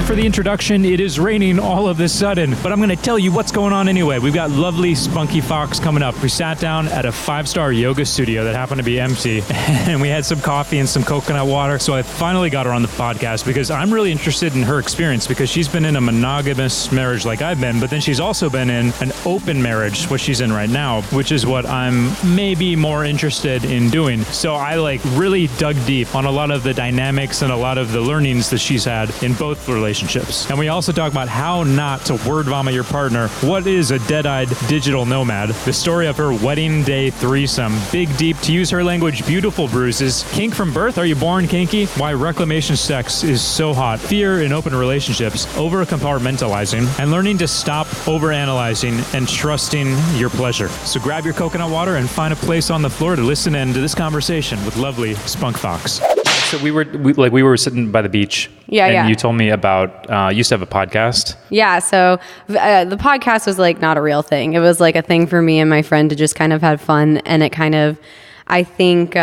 for the introduction. It is raining all of a sudden, but I'm going to tell you what's going on anyway. We've got lovely Spunky Fox coming up. We sat down at a 5-star yoga studio that happened to be empty, and we had some coffee and some coconut water. So I finally got her on the podcast because I'm really interested in her experience, because she's been in a monogamous marriage like I've been, but then she's also been in an open marriage, what she's in right now, which is what I'm maybe more interested in doing. So I really dug deep on a lot of the dynamics and a lot of the learnings that she's had in both relationships. And we also talk about how not to word vomit your partner, what is a dead-eyed digital nomad, the story of her wedding day threesome, big deep, to use her language, beautiful bruises, kink from birth, are you born kinky, why reclamation sex is so hot, fear in open relationships, over-compartmentalizing, and learning to stop overanalyzing and trusting your pleasure. So grab your coconut water and find a place on the floor to listen in to this conversation with lovely Spunk Fox. So we were sitting by the beach. And you told me about, you used to have a podcast. Yeah. So the podcast was not a real thing. It was a thing for me and my friend to just kind of have fun. And it kind of, I think,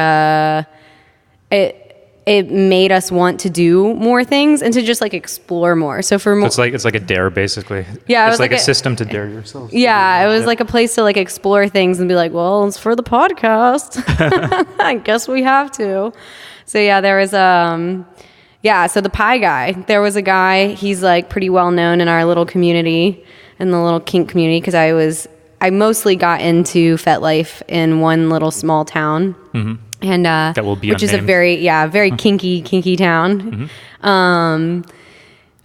it made us want to do more things and to just explore more. So for more, it's like a dare, basically. Yeah. It's like a system to dare yourself. Yeah. It was like a place to explore things and be well, it's for the podcast. I guess we have to. So yeah, there was so the pie guy, there was a guy, he's pretty well known in our little community, in the little kink community, because I mostly got into FetLife in one little small town. Mm-hmm. And that will be which unnamed. Is a very kinky town. Mm-hmm.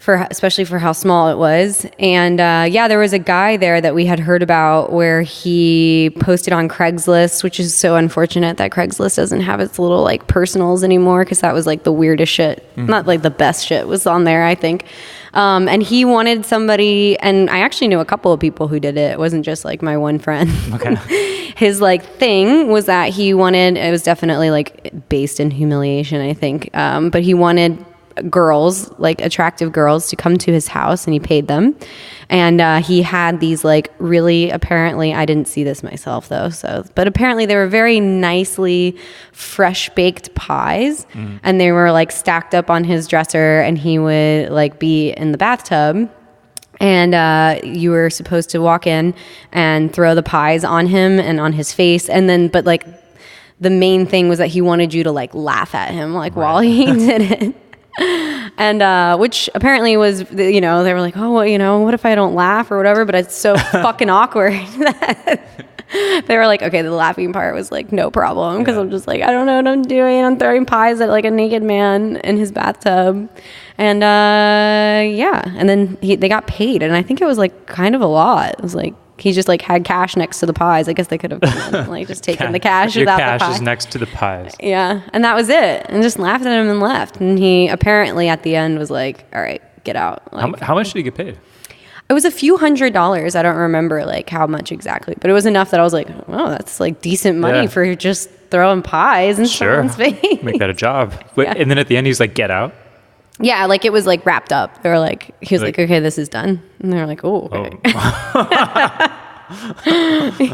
Especially for how small it was. And there was a guy there that we had heard about where he posted on Craigslist, which is so unfortunate that Craigslist doesn't have its little personals anymore, because that was the weirdest shit. Mm-hmm. Not the best shit was on there, I think. And he wanted somebody, and I actually knew a couple of people who did it. It wasn't just my one friend. Okay. His thing was that he wanted, it was definitely based in humiliation, I think. But he wanted girls, attractive girls, to come to his house, and he paid them. And he had these really, apparently, I didn't see this myself though, but apparently they were very nicely fresh baked pies. Mm. And they were stacked up on his dresser, and he would be in the bathtub. And you were supposed to walk in and throw the pies on him and on his face. And then, but the main thing was that he wanted you to laugh at him while he did it. And which apparently was, they were oh, well, what if I don't laugh or whatever? But it's so fucking awkward that they were okay, the laughing part was no problem, because I'm just I don't know what I'm doing. I'm throwing pies at a naked man in his bathtub. And and then they got paid, and I think it was kind of a lot. It was he just had cash next to the pies. I guess they could have just taken the cash without the pie. Your cash is next to the pies. Yeah, and that was it. And just laughed at him and left. And he apparently at the end was all right, get out. How much did he get paid? It was a few $100s. I don't remember how much exactly, but it was enough that I was oh, that's decent money for just throwing pies in someone's face. Make that a job. Yeah. And then at the end, he's get out. Yeah, it was wrapped up. They were he was okay, this is done. And they were oh, okay.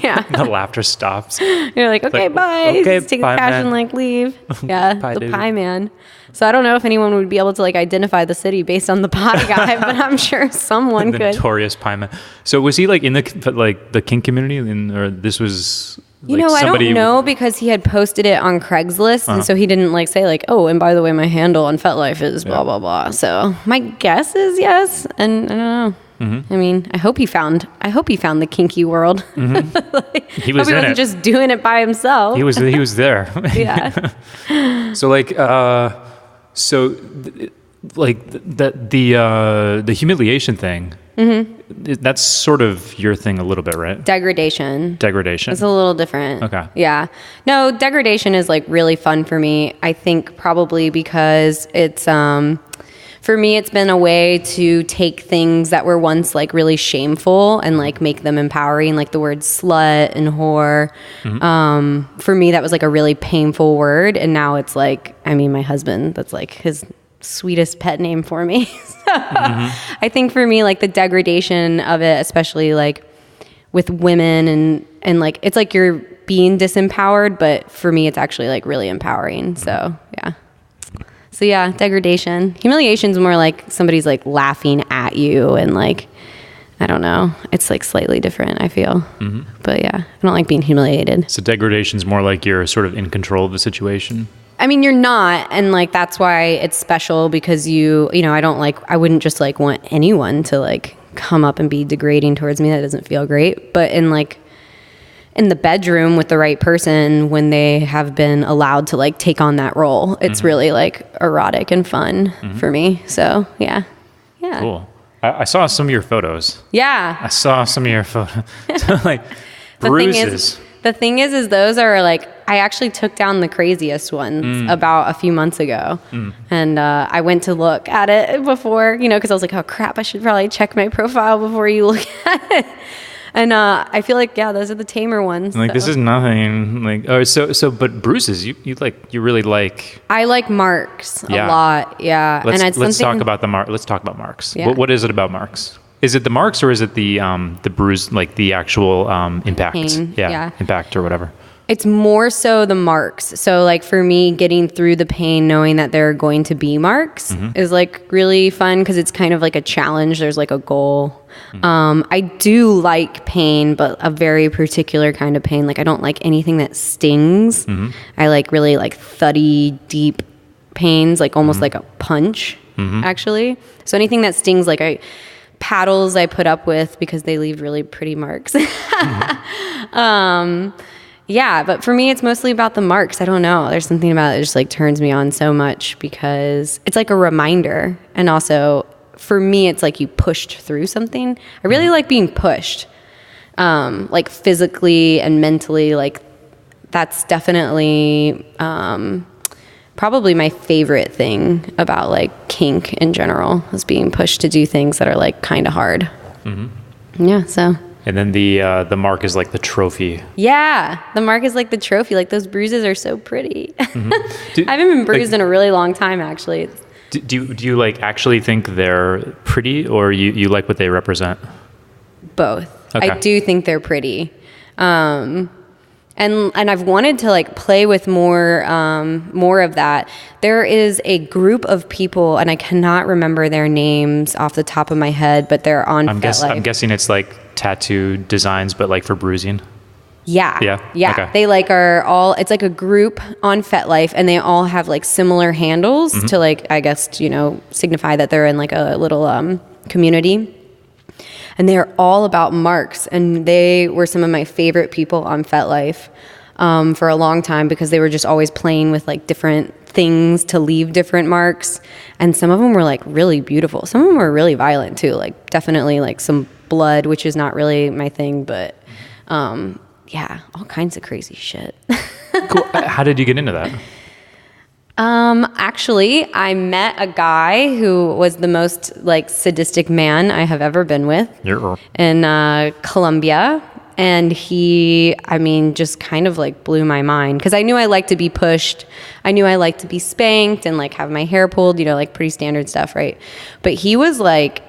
Yeah. The laughter stops. You're okay, bye. Okay, just take the cash man. And leave. Yeah, the pie man. So I don't know if anyone would be able to identify the city based on the pie guy, but I'm sure someone could. Notorious pie man. So was he in the kink community, or this was? I don't know, because he had posted it on Craigslist, and so he didn't say oh, and by the way, my handle on FetLife is blah blah blah. So my guess is yes, and I don't know. Mm-hmm. I mean, I hope he found the kinky world. Mm-hmm. He was in wasn't it. Just doing it by himself. He was there. Yeah. So the humiliation thing. Mm-hmm. That's sort of your thing a little bit, right? Degradation. It's a little different. Okay. Yeah. No, degradation is really fun for me. I think probably because it's for me, it's been a way to take things that were once really shameful and make them empowering, the word slut and whore. Mm-hmm. For me, that was a really painful word, and now it's my husband, that's his sweetest pet name for me. So mm-hmm. I think for me, the degradation of it, especially with women and it's you're being disempowered, but for me, it's actually really empowering. So yeah. So yeah, degradation. Humiliation's more like somebody's like laughing at you and like, I don't know. It's like slightly different, I feel. Mm-hmm. But yeah, I don't like being humiliated. So degradation's more like you're sort of in control of the situation? I mean, you're not. And like, that's why it's special because you know, I wouldn't just like want anyone to like come up and be degrading towards me. That doesn't feel great. But in the bedroom with the right person, when they have been allowed to like take on that role, it's really like erotic and fun for me. So yeah. Cool. I saw some of your photos. Yeah. I saw some of your photos. Like bruises. The thing is those are like, I actually took down the craziest ones about a few months ago. And I went to look at it before, you know, because I was like, oh crap, I should probably check my profile before you look at it. And I feel like, yeah, those are the tamer ones. Like, this is nothing. Like, oh, but bruises, you really like. I like marks a lot. Yeah. Let's talk about Let's talk about marks. Yeah. What is it about marks? Is it the marks or is it the bruise, like the actual impact? Pain. Yeah, impact or whatever. It's more so the marks. So like for me, getting through the pain, knowing that there are going to be marks is like really fun because it's kind of like a challenge. There's like a goal. I do like pain, but a very particular kind of pain. Like I don't like anything that stings. I like really like thuddy, deep pains, like almost like a punch actually. So anything that stings, like paddles I put up with because they leave really pretty marks. Yeah, but for me, it's mostly about the marks. I don't know. There's something about it that just like turns me on so much because it's like a reminder. And also for me, it's like you pushed through something. I really like being pushed, like physically and mentally. Like that's definitely probably my favorite thing about like kink in general is being pushed to do things that are like kind of hard. Yeah, so. And then the mark is like the trophy. Yeah, the mark is like the trophy. Like those bruises are so pretty. I haven't been bruised in a really long time, actually. Do you like actually think they're pretty, or you like what they represent? Both. Okay. I do think they're pretty, and I've wanted to like play with more of that. There is a group of people, and I cannot remember their names off the top of my head, but they're on FetLife. I'm guessing it's like tattoo designs, but like for bruising. Yeah. Okay. They like are all, it's like a group on FetLife and they all have like similar handles to like, I guess, you know, signify that they're in like a little community. And they're all about marks. And they were some of my favorite people on FetLife for a long time because they were just always playing with like different things to leave different marks. And some of them were like really beautiful. Some of them were really violent too. Like definitely like some blood, which is not really my thing, but yeah, all kinds of crazy shit. Cool. How did you get into that? Actually, I met a guy who was the most like sadistic man I have ever been with in Colombia. And he, I mean, just kind of like blew my mind because I knew I liked to be pushed. I knew I liked to be spanked and like have my hair pulled, you know, like pretty standard stuff, right? But he was like,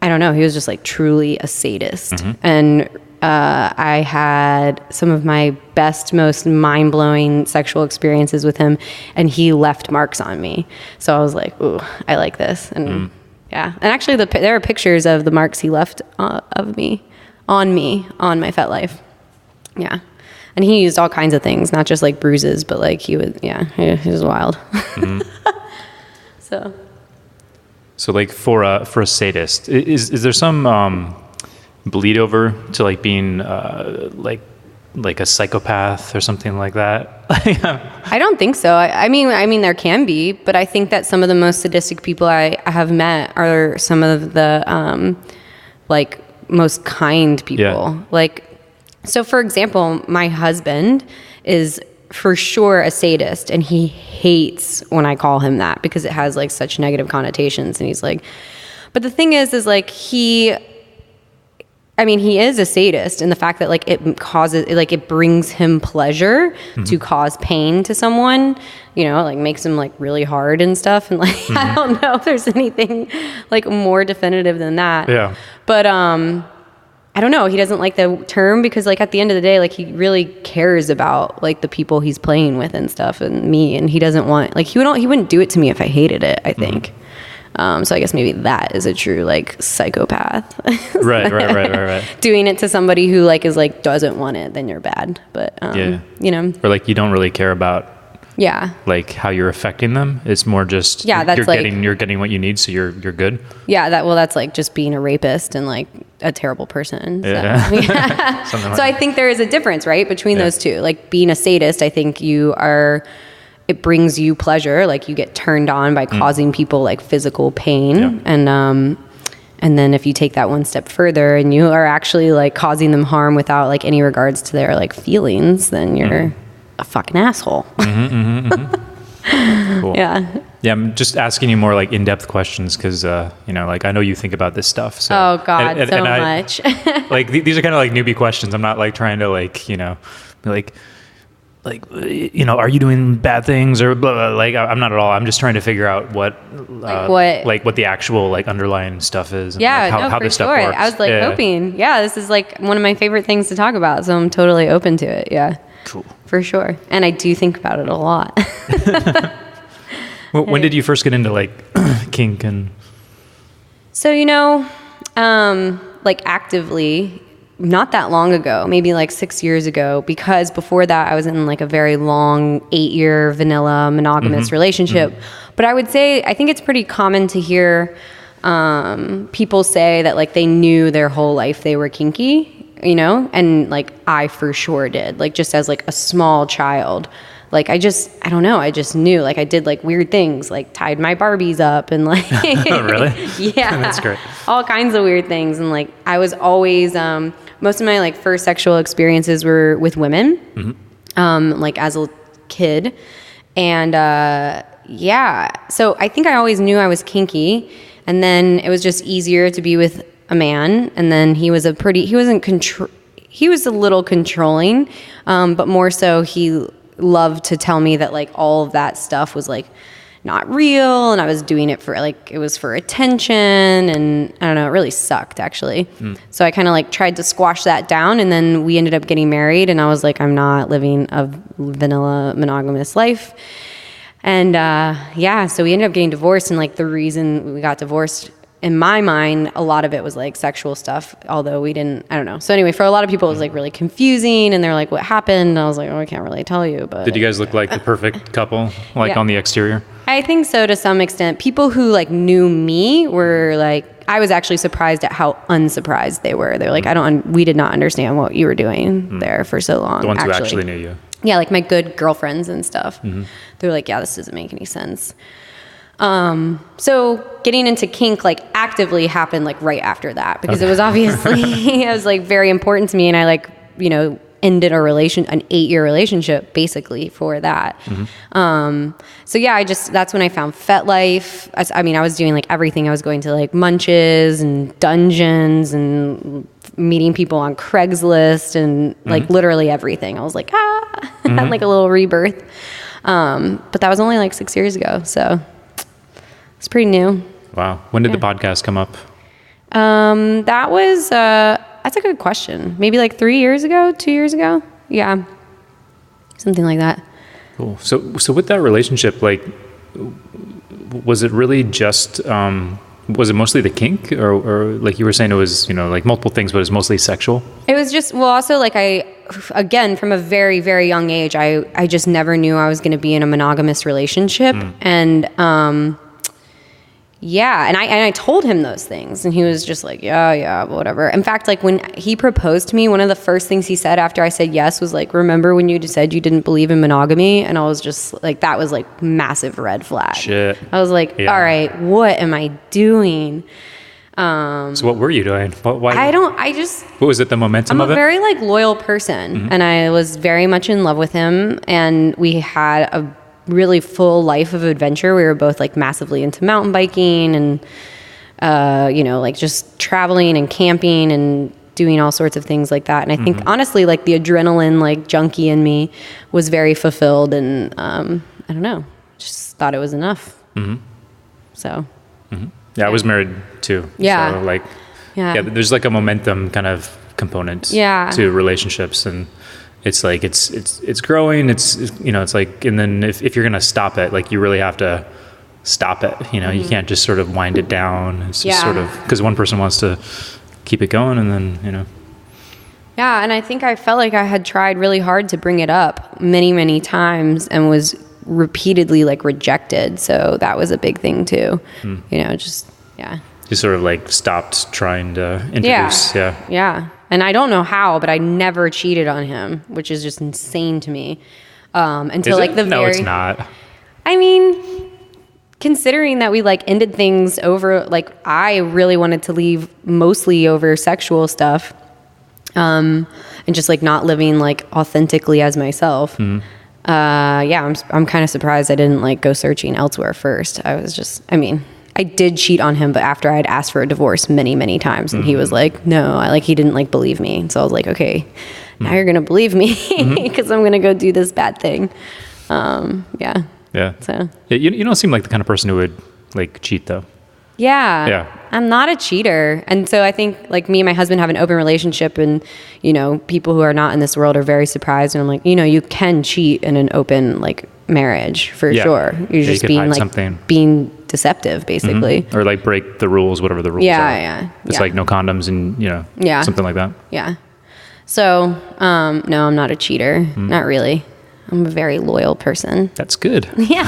I don't know, he was just like truly a sadist. And I had some of my best, most mind-blowing sexual experiences with him, and he left marks on me. So I was like, ooh, I like this. And yeah. And actually, there are pictures of the marks he left on my FetLife. Yeah. And he used all kinds of things, not just like bruises, but like he was wild. So like for a sadist, is there some bleed over to like being like a psychopath or something like that? I don't think so. I mean there can be, but I think that some of the most sadistic people I have met are some of the like most kind people. Yeah. Like, so for example, my husband is for sure a sadist, and he hates when I call him that because it has like such negative connotations. And he's like, but the thing is like he is a sadist in the fact that like it brings him pleasure to cause pain to someone, you know, like makes him like really hard and stuff. And like, I don't know if there's anything like more definitive than that. Yeah. But, I don't know. He doesn't like the term because like at the end of the day, like he really cares about like the people he's playing with and stuff and me. And he doesn't want, like he wouldn't do it to me if I hated it, I think. So I guess maybe that is a true like psychopath. Right. Doing it to somebody who like is like doesn't want it, then you're bad. But you know, or like you don't really care about like how you're affecting them. It's more just that's you're getting what you need, so you're good. That's like just being a rapist and like a terrible person. So, Like so I think there is a difference, right, between those two. Like being a sadist, I think it brings you pleasure, like you get turned on by causing people like physical pain. And then if you take that one step further and you are actually like causing them harm without like any regards to their like feelings, then you're a fucking asshole. Cool. Yeah, I'm just asking you more like in-depth questions because you know, like I know you think about this stuff. So oh god, so much. Like these are kind of like newbie questions. I'm not like trying to like, you know, like you know, are you doing bad things or blah, blah, like I'm not at all. I'm just trying to figure out what the actual like underlying stuff is. And, yeah, like, how for this sure. stuff works. I was like hoping. Yeah, this is like one of my favorite things to talk about, so I'm totally open to it. Yeah. Cool. For sure. And I do think about it a lot. Well, when did you first get into like kink and? So, you know, like actively, not that long ago, maybe like 6 years ago, because before that I was in like a very long 8-year vanilla monogamous relationship. But I would say, I think it's pretty common to hear people say that like they knew their whole life they were kinky, you know, and like I for sure did, like just as like a small child. Like I don't know, I just knew, like I did like weird things, like tied my Barbies up and like oh really? Yeah. That's great. All kinds of weird things. And like I was always most of my like first sexual experiences were with women, like as a kid. And so I think I always knew I was kinky, and then it was just easier to be with a man. And then he was a little controlling, but more so he loved to tell me that like all of that stuff was like not real, and I was doing it for like, it was for attention, and I don't know, it really sucked actually. So I kind of like tried to squash that down, and then we ended up getting married, and I was like, I'm not living a vanilla monogamous life. And so we ended up getting divorced, and like the reason we got divorced, in my mind, a lot of it was like sexual stuff, although I don't know. So anyway, for a lot of people, it was like really confusing, and they're like, what happened? And I was like, oh, I can't really tell you. But did you guys look like the perfect couple, like on the exterior? I think so to some extent. People who like knew me were like, I was actually surprised at how unsurprised they were. They're like, we did not understand what you were doing there for so long. The ones who actually knew you. Yeah, like my good girlfriends and stuff. They're like, yeah, this doesn't make any sense. So getting into kink like actively happened like right after that, because it was obviously, it was like very important to me, and I like, you know, ended an 8-year relationship basically for that. So yeah, that's when I found FetLife. I was doing like everything. I was going to like munches and dungeons and meeting people on Craigslist and like literally everything. I was like, had like a little rebirth. But that was only like 6 years ago. So it's pretty new. Wow. When did the podcast come up? That was, that's a good question. Maybe like 3 years ago, 2 years ago. Yeah. Something like that. Cool. So with that relationship, like, was it really just, was it mostly the kink, or like you were saying, it was, you know, like multiple things, but it was mostly sexual? It was just, well, also like again, from a very, very young age, I just never knew I was going to be in a monogamous relationship. And, yeah, and I told him those things, and he was just like, yeah, whatever. In fact, like when he proposed to me, one of the first things he said after I said yes was like, remember when you just said you didn't believe in monogamy? And I was just like, that was like massive red flag. Shit. I was like, all right, what am I doing? So what were you doing? What was it, the momentum of it? I'm a very like loyal person, and I was very much in love with him, and we had a really full life of adventure. We were both like massively into mountain biking and you know, like just traveling and camping and doing all sorts of things like that. And I think honestly, like the adrenaline like junkie in me was very fulfilled, and I don't know, just thought it was enough. So yeah, I was married too. Yeah. So like, yeah, there's like a momentum kind of component to relationships. And it's like, it's growing. It's, you know, it's like, and then if you're going to stop it, like you really have to stop it. You know, you can't just sort of wind it down. It's just sort of, because one person wants to keep it going, and then, you know. Yeah. And I think I felt like I had tried really hard to bring it up many, many times and was repeatedly like rejected. So that was a big thing too. You know, just, You sort of like stopped trying to introduce. Yeah. And I don't know how, but I never cheated on him, which is just insane to me. Until like the No, it's not. I mean, considering that we like ended things over, like I really wanted to leave mostly over sexual stuff. And just like not living like authentically as myself. I'm kind of surprised I didn't like go searching elsewhere first. I did cheat on him, but after I'd asked for a divorce many, many times, and he was like, no, he didn't like believe me. So I was like, okay, now you're going to believe me because I'm going to go do this bad thing. So you don't seem like the kind of person who would like cheat though. Yeah. I'm not a cheater. And so I think like me and my husband have an open relationship, and, you know, people who are not in this world are very surprised. And I'm like, you know, you can cheat in an open like marriage for sure. You're just being like being deceptive basically. Or like break the rules, whatever the rules are. It's like no condoms and, you know, something like that. Yeah. So, no, I'm not a cheater. Not really. I'm a very loyal person. That's good. Yeah.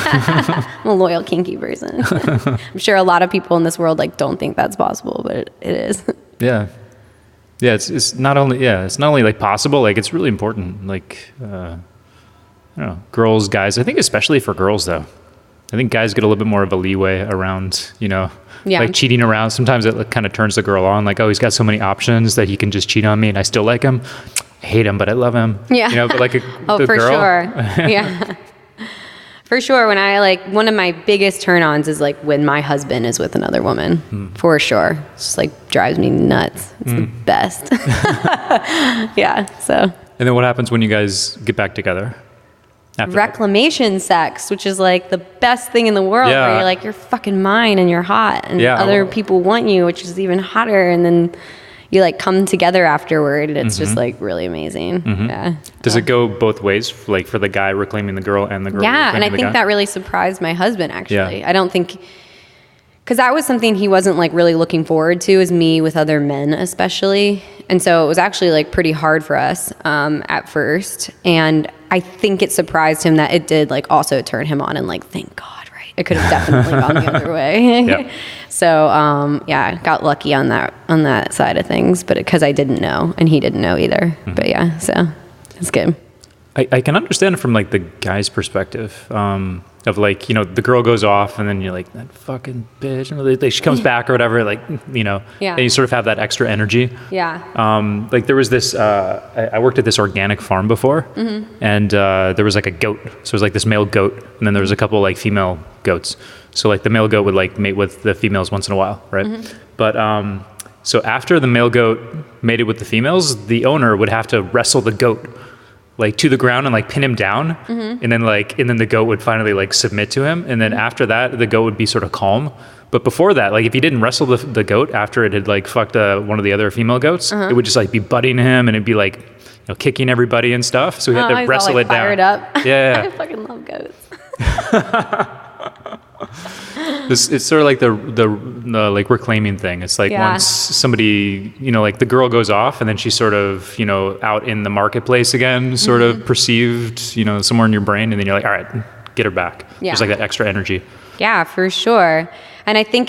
I'm a loyal, kinky person. I'm sure a lot of people in this world like don't think that's possible, but it is. Yeah. Yeah. It's not only like possible, like it's really important. Like, I don't know, girls, guys, I think especially for girls though, I think guys get a little bit more of a leeway around, you know, like cheating around. Sometimes it kind of turns the girl on, like, oh, he's got so many options that he can just cheat on me and I still like him. I hate him, but I love him. Yeah. You know, but like for girl. Sure. Yeah. For sure. When I like, one of my biggest turn-ons is like when my husband is with another woman. For sure. It's just like drives me nuts. It's the best. Yeah. So. And then what happens when you guys get back together? Reclamation sex, which is like the best thing in the world, where you're like, you're fucking mine and you're hot and other people want you, which is even hotter. And then you like come together afterward, and it's just like really amazing. Yeah. Does it go both ways, like for the guy reclaiming the girl and the girl? Yeah, and I think that really surprised my husband actually. Yeah. I don't think, because that was something he wasn't like really looking forward to, is me with other men especially, and so it was actually like pretty hard for us at first. And I think it surprised him that it did like also turn him on, and like thank God, right? It could have definitely gone the other way. So, got lucky on that side of things, but because I didn't know and he didn't know either. But yeah, so it's good. I can understand it from like the guy's perspective, of like, you know, the girl goes off and then you're like, that fucking bitch, and she comes back or whatever, like, you know, and you sort of have that extra energy. Yeah. Like there was this, I worked at this organic farm before, and there was like a goat. So it was like this male goat, and then there was a couple like female goats. So like the male goat would like mate with the females once in a while, right? But so after the male goat mated with the females, the owner would have to wrestle the goat like to the ground and like pin him down, and then the goat would finally like submit to him, and then after that the goat would be sort of calm. But before that, like if he didn't wrestle the goat after it had like fucked one of the other female goats, it would just like be butting him, and it'd be like, you know, kicking everybody and stuff. So he had to wrestle it down. Fired up. Yeah. I fucking love goats. It's sort of like the like reclaiming thing. It's like once somebody, you know, like the girl goes off and then she's sort of, you know, out in the marketplace again, sort of perceived, you know, somewhere in your brain, and then you're like, all right, get her back. There's like that extra energy. Yeah, for sure. And I think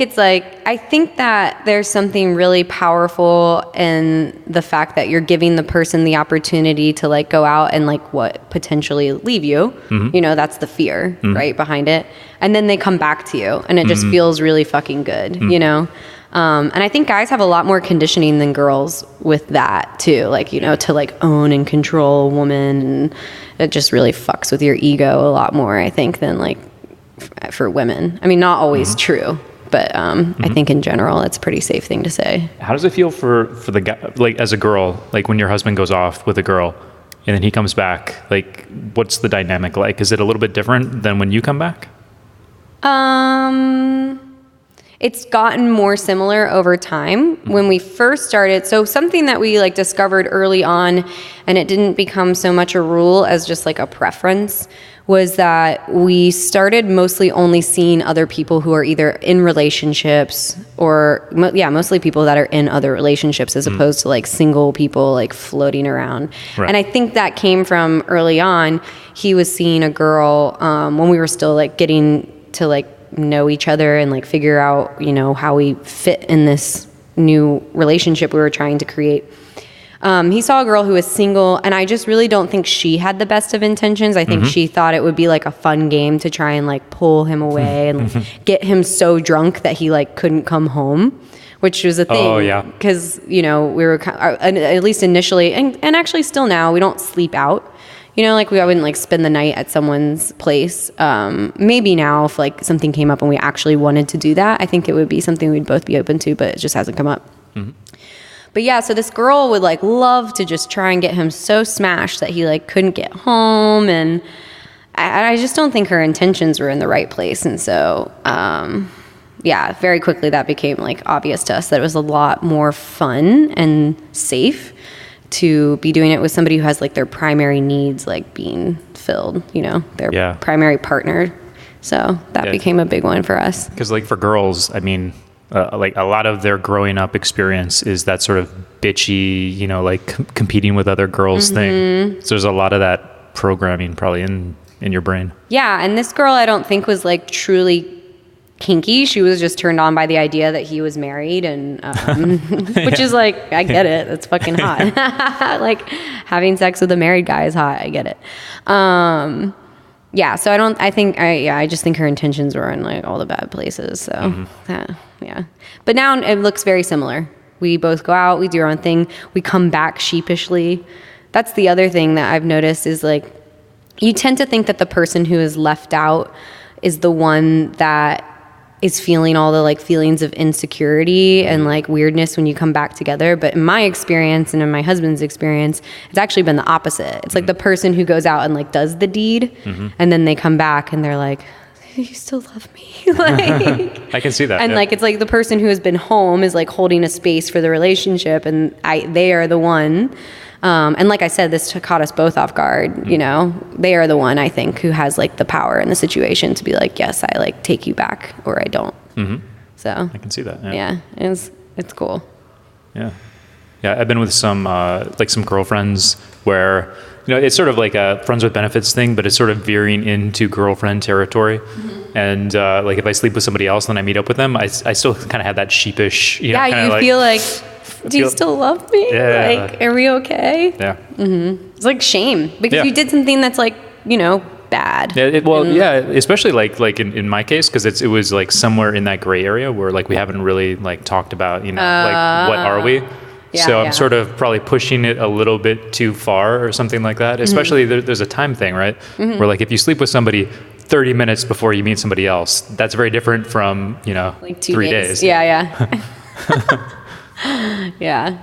that there's something really powerful in the fact that you're giving the person the opportunity to like go out and like potentially leave you. You know, that's the fear, right, behind it. And then they come back to you, and it just feels really fucking good, you know? And I think guys have a lot more conditioning than girls with that too. Like, you know, to like own and control a woman, and it just really fucks with your ego a lot more, I think, than like for women. I mean, not always true, but I think in general it's a pretty safe thing to say. How does it feel for the guy, like as a girl, like when your husband goes off with a girl and then he comes back, like what's the dynamic like? Is it a little bit different than when you come back? It's gotten more similar over time. When we first started, so something that we like discovered early on, and it didn't become so much a rule as just like a preference, was that we started mostly only seeing other people who are either in relationships or mostly people that are in other relationships as opposed to like single people like floating around. Right. And I think that came from early on. He was seeing a girl when we were still like getting to like know each other and like figure out, you know, how we fit in this new relationship we were trying to create. He saw a girl who was single, and I just really don't think she had the best of intentions. I think she thought it would be like a fun game to try and like pull him away and like, get him so drunk that he like couldn't come home, which was a thing. Oh, yeah. Because, you know, we were, at least initially, and actually still now, we don't sleep out. You know, like I wouldn't like spend the night at someone's place. Maybe now if like something came up and we actually wanted to do that, I think it would be something we'd both be open to, but it just hasn't come up. But yeah, so this girl would like love to just try and get him so smashed that he like couldn't get home. And I just don't think her intentions were in the right place. And so, yeah, very quickly that became like obvious to us that it was a lot more fun and safe to be doing it with somebody who has like their primary needs like being filled, you know, their primary partner. So that became a big one for us. Because like for girls, I mean, like a lot of their growing up experience is that sort of bitchy, you know, like competing with other girls thing. So there's a lot of that programming probably in your brain. Yeah. And this girl, I don't think was like truly kinky. She was just turned on by the idea that he was married and, which is like, I get it. That's fucking hot. Like having sex with a married guy is hot. I get it. Yeah. So I just think her intentions were in like all the bad places. So yeah. But now it looks very similar. We both go out, we do our own thing. We come back sheepishly. That's the other thing that I've noticed is like, you tend to think that the person who is left out is the one that is feeling all the like feelings of insecurity and like weirdness when you come back together. But in my experience and in my husband's experience, it's actually been the opposite. It's like the person who goes out and like does the deed and then they come back and they're like, you still love me. Like, I can see that. And like, it's like the person who has been home is like holding a space for the relationship and they are the one. And like I said, this caught us both off guard, you know, they are the one I think who has like the power in the situation to be like, yes, I like take you back or I don't. So I can see that. Yeah. It's cool. Yeah. Yeah. I've been with some girlfriends where, you know, it's sort of like a friends with benefits thing, but it's sort of veering into girlfriend territory. And like if I sleep with somebody else, then I meet up with them, I still kind of have that sheepish, you know, you feel like, do you still love me? Yeah. Like, are we okay? Yeah. It's like shame because you did something that's like, you know, bad. Yeah. Especially like in my case, because it was like somewhere in that gray area where like we haven't really like talked about, you know, like what are we? So I'm sort of probably pushing it a little bit too far or something like that. Especially there's a time thing, right? Where like if you sleep with somebody 30 minutes before you meet somebody else, that's very different from, you know, like 3 days. Yeah. Yeah.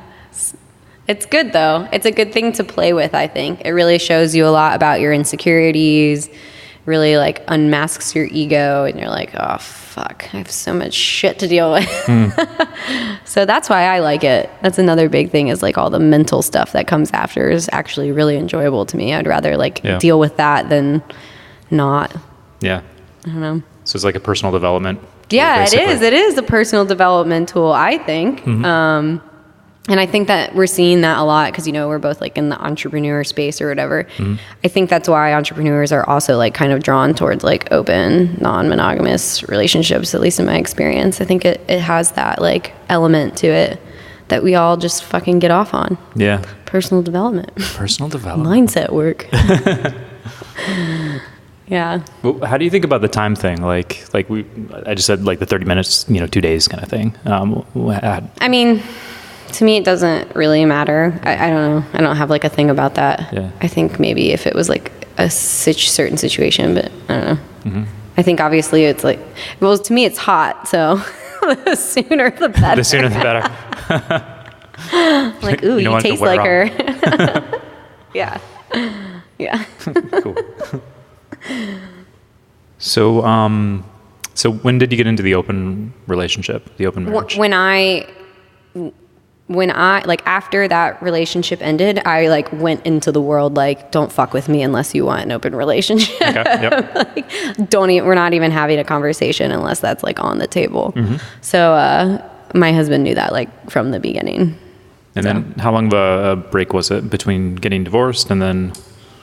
It's good though. It's a good thing to play with, I think. It really shows you a lot about your insecurities, really like unmasks your ego and you're like, oh fuck, I have so much shit to deal with. So that's why I like it. That's another big thing is like all the mental stuff that comes after is actually really enjoyable to me. I'd rather like deal with that than not. Yeah. I don't know. So it's like a personal development. Yeah, basically. It is. It is a personal development tool, I think. And I think that we're seeing that a lot because, you know, we're both like in the entrepreneur space or whatever. I think that's why entrepreneurs are also like kind of drawn towards like open, non-monogamous relationships, at least in my experience. I think it has that like element to it that we all just fucking get off on. Yeah. Personal development. Mindset work. Yeah. Well, how do you think about the time thing? Like I just said like the 30 minutes, you know, 2 days kind of thing. I mean, to me, it doesn't really matter. I don't know. I don't have like a thing about that. Yeah. I think maybe if it was like a certain situation, but I don't know. I think obviously it's like, well, to me, it's hot. So the sooner the better. The sooner the better. Like, ooh, you taste like her. Yeah. Yeah. Cool. So So when did you get into the open relationship, the open marriage? When I like after that relationship ended, I like went into the world like, don't fuck with me unless you want an open relationship. Okay, yep. Like, we're not even having a conversation unless that's like on the table. Mm-hmm. So my husband knew that like from the beginning. And then how long of a break was it between getting divorced and then?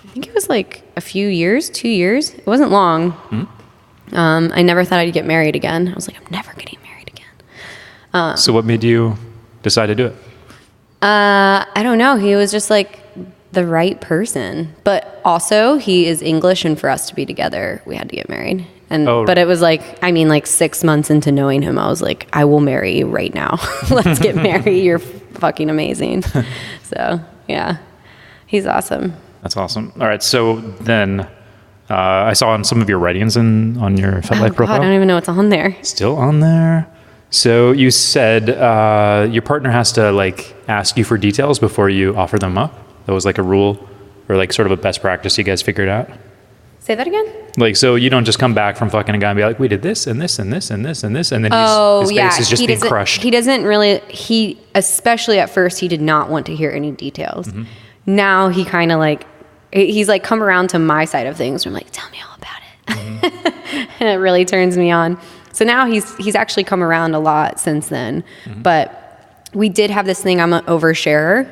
I think it was like a few years, 2 years. It wasn't long. Mm-hmm. I never thought I'd get married again. I was like, I'm never getting married again. So what made you decide to do it? I don't know. He was just like the right person, but also he is English, and for us to be together, we had to get married. But it was like, I mean, like 6 months into knowing him, I was like, I will marry you right now. Let's get married. You're fucking amazing. So yeah, he's awesome. That's awesome. All right. So then, I saw on some of your writings on your FetLife profile. I don't even know what's on there. Still on there. So you said your partner has to like ask you for details before you offer them up. That was like a rule or like sort of a best practice you guys figured out. Say that again? Like, so you don't just come back from fucking a guy and be like, we did this and this and this and this and this. And then his face is just being crushed. He doesn't really, especially at first, he did not want to hear any details. Mm-hmm. Now he kind of like, he's like come around to my side of things. I'm like, tell me all about it. Mm-hmm. And it really turns me on. So now he's actually come around a lot since then. Mm-hmm. But we did have this thing, I'm an oversharer,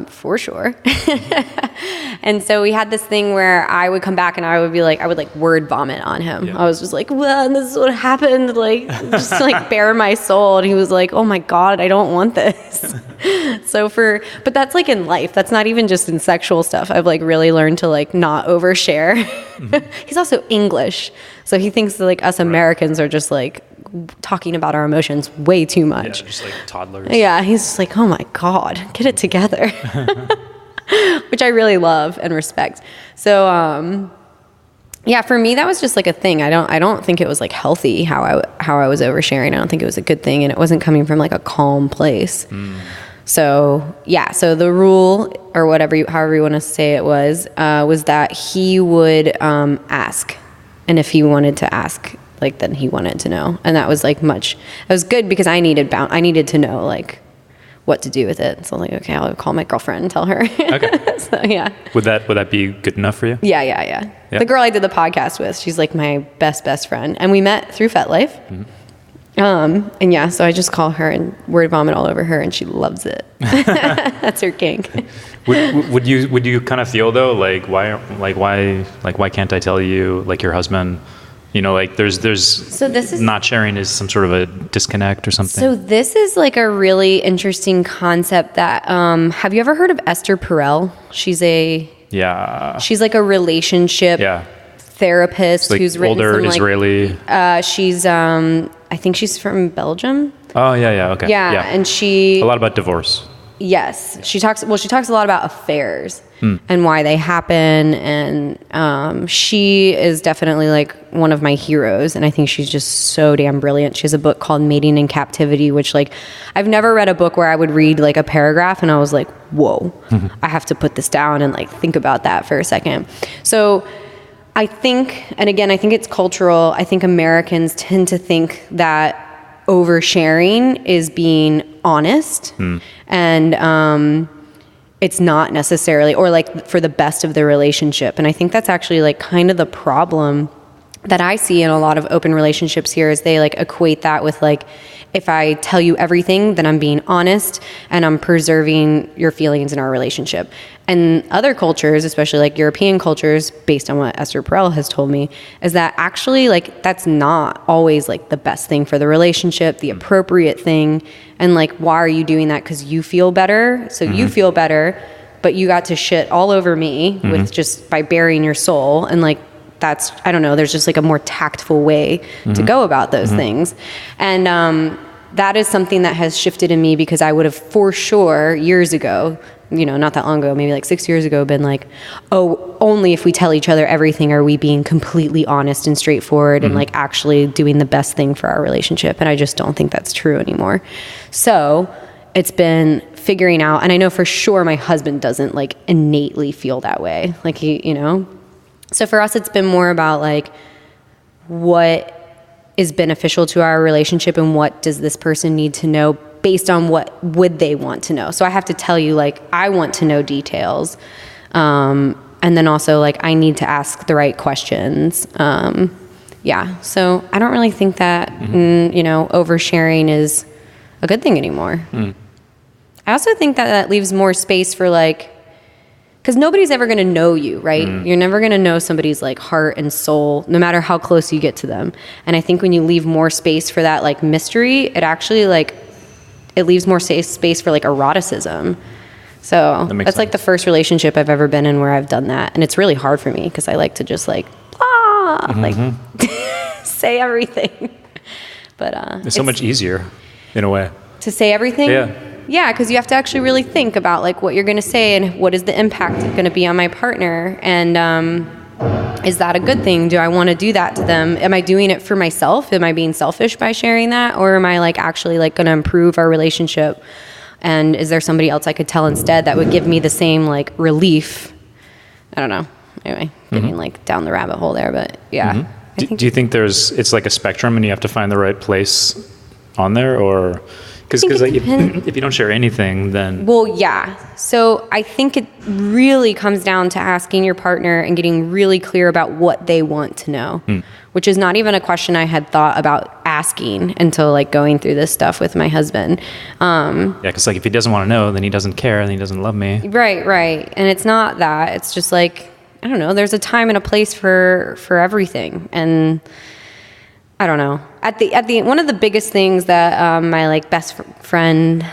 for sure. And so we had this thing where I would come back and I would be like, I would like word vomit on him. Yeah. I was just like, well, this is what happened. Like, just like bare my soul. And he was like, oh my God, I don't want this. But that's like in life. That's not even just in sexual stuff. I've like really learned to like not overshare. Mm-hmm. He's also English. So he thinks that like us Americans are just like talking about our emotions way too much. Yeah, just like toddlers. Yeah, he's just like, oh my God, get it together. Which I really love and respect. So, yeah, for me, that was just like a thing. I don't think it was like healthy how I was oversharing. I don't think it was a good thing, and it wasn't coming from like a calm place. Mm. So yeah, so the rule or however you want to say it was that he would ask, and if he wanted to ask, like then he wanted to know, and that was like it was good because I needed to know like what to do with it. So I'm like, okay, I'll call my girlfriend and tell her. Okay. So yeah. Would that be good enough for you? Yeah. Yep. The girl I did the podcast with, she's like my best friend, and we met through FetLife. Mm-hmm. And yeah, so I just call her and word vomit all over her, and she loves it. That's her kink. Would you kind of feel though, like why can't I tell you, like your husband? You know, like there's so this is not sharing is some sort of a disconnect or something. So this is like a really interesting concept that have you ever heard of Esther Perel? She's like a relationship therapist like who's written older some, Israeli. She's I think she's from Belgium. Oh yeah, okay. Yeah, and she a lot about divorce. Yes. She talks a lot about affairs and why they happen. And she is definitely like one of my heroes. And I think she's just so damn brilliant. She has a book called Mating in Captivity, which like, I've never read a book where I would read like a paragraph and I was like, whoa, I have to put this down and like think about that for a second. So I think, and again, I think it's cultural. I think Americans tend to think that oversharing is being honest and it's not necessarily, or like for the best of the relationship. And I think that's actually like kind of the problem that I see in a lot of open relationships here is they like equate that with like, if I tell you everything, then I'm being honest and I'm preserving your feelings in our relationship. And other cultures, especially like European cultures, based on what Esther Perel has told me, is that actually like that's not always like the best thing for the relationship, the appropriate thing. And like, why are you doing that? Because you feel better. So you feel better, but you got to shit all over me with just by baring your soul. And like, that's, I don't know, there's just like a more tactful way to go about those things. And that is something that has shifted in me because I would have for sure years ago, you know, not that long ago, maybe like 6 years ago, been like, oh, only if we tell each other everything are we being completely honest and straightforward and like actually doing the best thing for our relationship. And I just don't think that's true anymore. So it's been figuring out, and I know for sure my husband doesn't like innately feel that way. Like he, you know, so for us, it's been more about like, what is beneficial to our relationship and what does this person need to know based on what would they want to know. So I have to tell you, like, I want to know details. And then also, like, I need to ask the right questions. Yeah. So I don't really think that, oversharing is a good thing anymore. I also think that leaves more space for, like, because nobody's ever going to know you, right? You're never going to know somebody's, like, heart and soul, no matter how close you get to them. And I think when you leave more space for that, like, mystery, it actually, like, it leaves more space for, like, eroticism. So that's like the first relationship I've ever been in where I've done that. And it's really hard for me because I like to just, like, like say everything. But it's so much easier in a way to say everything. Yeah, because you have to actually really think about, like, what you're going to say and what is the impact going to be on my partner, and is that a good thing? Do I want to do that to them? Am I doing it for myself? Am I being selfish by sharing that, or am I, like, actually, like, going to improve our relationship? And is there somebody else I could tell instead that would give me the same, like, relief? I don't know. Anyway, getting like down the rabbit hole there, but yeah. Do you think it's like a spectrum and you have to find the right place on there, or because like, if you don't share anything, then so I think it really comes down to asking your partner and getting really clear about what they want to know, which is not even a question I had thought about asking until, like, going through this stuff with my husband. Because, like, if he doesn't want to know, then he doesn't care and he doesn't love me. Right. And it's not that. It's just, like, I don't know, there's a time and a place for everything. And I don't know. At the one of the biggest things that my, like, best friend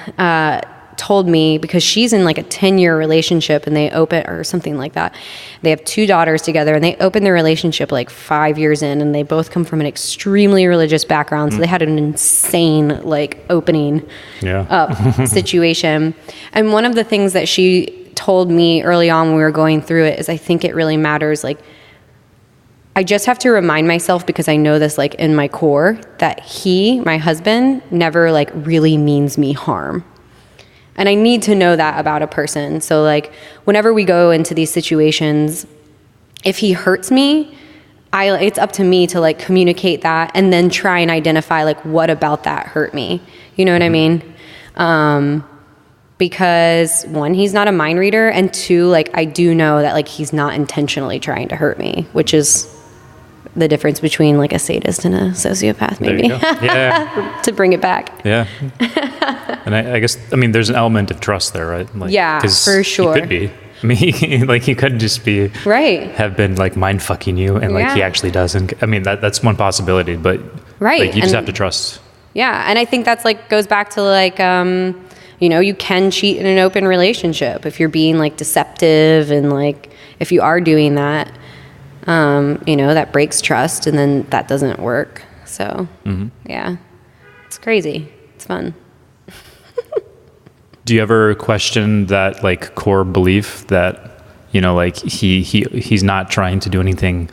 told me, because she's in, like, a 10-year relationship, and they open, or something like that. They have 2 daughters together, and they opened their relationship, like, 5 years in, and they both come from an extremely religious background. So they had an insane, like, opening up situation. And one of the things that she told me early on when we were going through it is, I think it really matters, like, I just have to remind myself, because I know this, like, in my core, that my husband, never, like, really means me harm. And I need to know that about a person. So, like, whenever we go into these situations, if he hurts me, it's up to me to, like, communicate that and then try and identify, like, what about that hurt me? You know what I mean? Because 1, he's not a mind reader, and 2, like, I do know that, like, he's not intentionally trying to hurt me, which is the difference between, like, a sadist and a sociopath, maybe. There you go. Yeah. To bring it back. Yeah. And I guess, I mean, there's an element of trust there, right? Like, yeah, for sure. He could be. I mean, he could just be have been, like, mind fucking you, and, like, he actually doesn't. I mean, that's one possibility, but like, you just have to trust. Yeah, and I think that's, like, goes back to, like, you can cheat in an open relationship if you're being, like, deceptive, and, like, if you are doing that, that breaks trust, and then that doesn't work. So yeah, it's crazy. It's fun. Do you ever question that, like, core belief that, like, he's not trying to do anything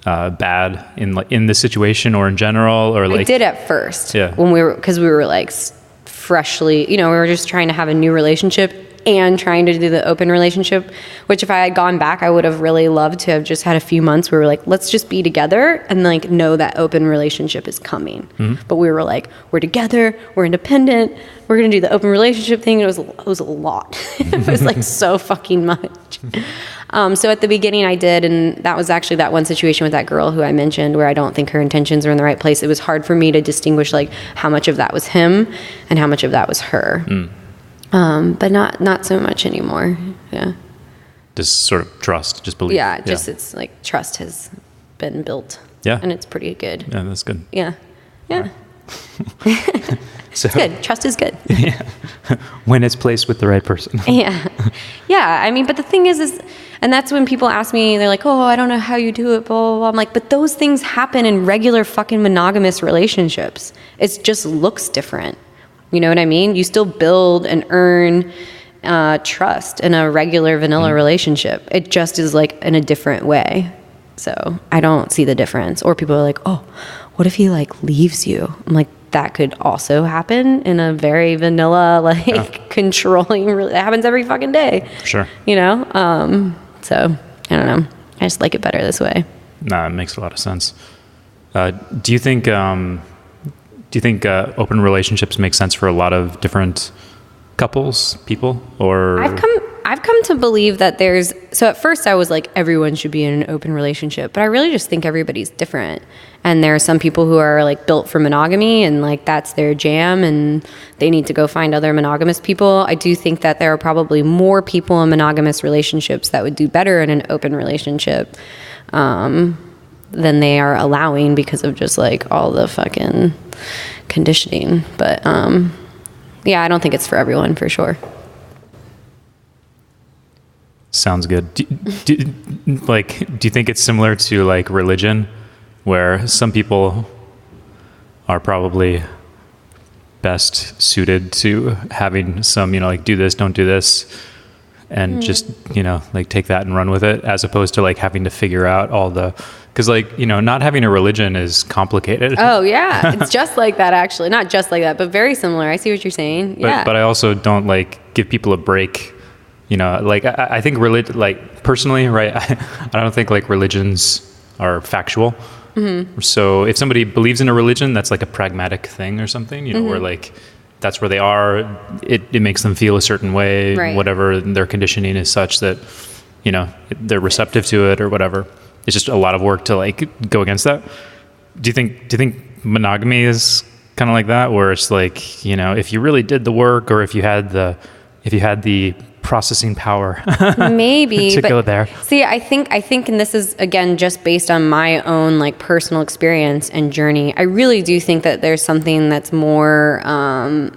bad in the situation or in general, or, like, I did at first. Yeah. When we were like freshly, we were just trying to have a new relationship and trying to do the open relationship, which if I had gone back, I would have really loved to have just had a few months where we're like, let's just be together and, like, know that open relationship is coming. But we were like, we're together, we're independent, we're going to do the open relationship thing. It was a lot. It was, like, so fucking much. So at the beginning I did, and that was actually that one situation with that girl who I mentioned where I don't think her intentions are in the right place. It was hard for me to distinguish, like, how much of that was him and how much of that was her. But not so much anymore. Yeah. Just sort of trust, just believe. Yeah, it's like trust has been built. Yeah. And it's pretty good. Yeah, that's good. Yeah. Yeah. Right. So, it's good. Trust is good. Yeah. When it's placed with the right person. Yeah. Yeah. I mean, but the thing is, and that's when people ask me, they're like, oh, I don't know how you do it, blah, blah, blah. I'm like, but those things happen in regular fucking monogamous relationships. It just looks different. You know what I mean? You still build and earn trust in a regular vanilla relationship. It just is, like, in a different way. So I don't see the difference. Or people are like, oh, what if he, like, leaves you? I'm like, that could also happen in a very vanilla, like, controlling. That happens every fucking day. Sure. So I don't know. I just like it better this way. Nah, it makes a lot of sense. Do you think open relationships make sense for a lot of different couples, people, or? I've come to believe that so at first I was like, everyone should be in an open relationship, but I really just think everybody's different. And there are some people who are like built for monogamy and like that's their jam and they need to go find other monogamous people. I do think that there are probably more people in monogamous relationships that would do better in an open relationship than they are allowing because of just like all the fucking conditioning. But yeah, I don't think it's for everyone for sure. Sounds good. Do you think it's similar to like religion, where some people are probably best suited to having some, like do this, don't do this, and just, like take that and run with it, as opposed to like having to figure out all the, because like, not having a religion is complicated. Oh yeah. It's just like that, actually. Not just like that, but very similar. I see what you're saying. Yeah. But I also don't like give people a break. Like I think like personally, right? I don't think like religions are factual. Mm-hmm. So if somebody believes in a religion, that's like a pragmatic thing or something, mm-hmm. where like that's where they are. It makes them feel a certain way, right. Whatever their conditioning is such that, they're receptive to it or whatever. It's just a lot of work to like go against that. Do you think monogamy is kind of like that, where it's like, if you really did the work, or if you had the processing power maybe to go there. See, I think and this is again just based on my own like personal experience and journey, I really do think that there's something that's more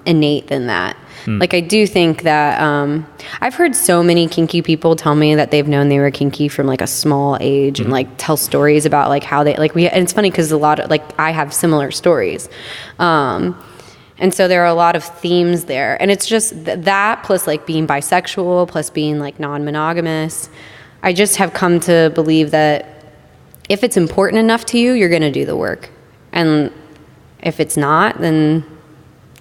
innate than that. Like I do think that I've heard so many kinky people tell me that they've known they were kinky from like a small age, and like tell stories about like how they and it's funny because a lot of like I have similar stories. And so there are a lot of themes there. And it's just that plus like being bisexual, plus being like non-monogamous. I just have come to believe that if it's important enough to you, you're going to do the work. And if it's not, then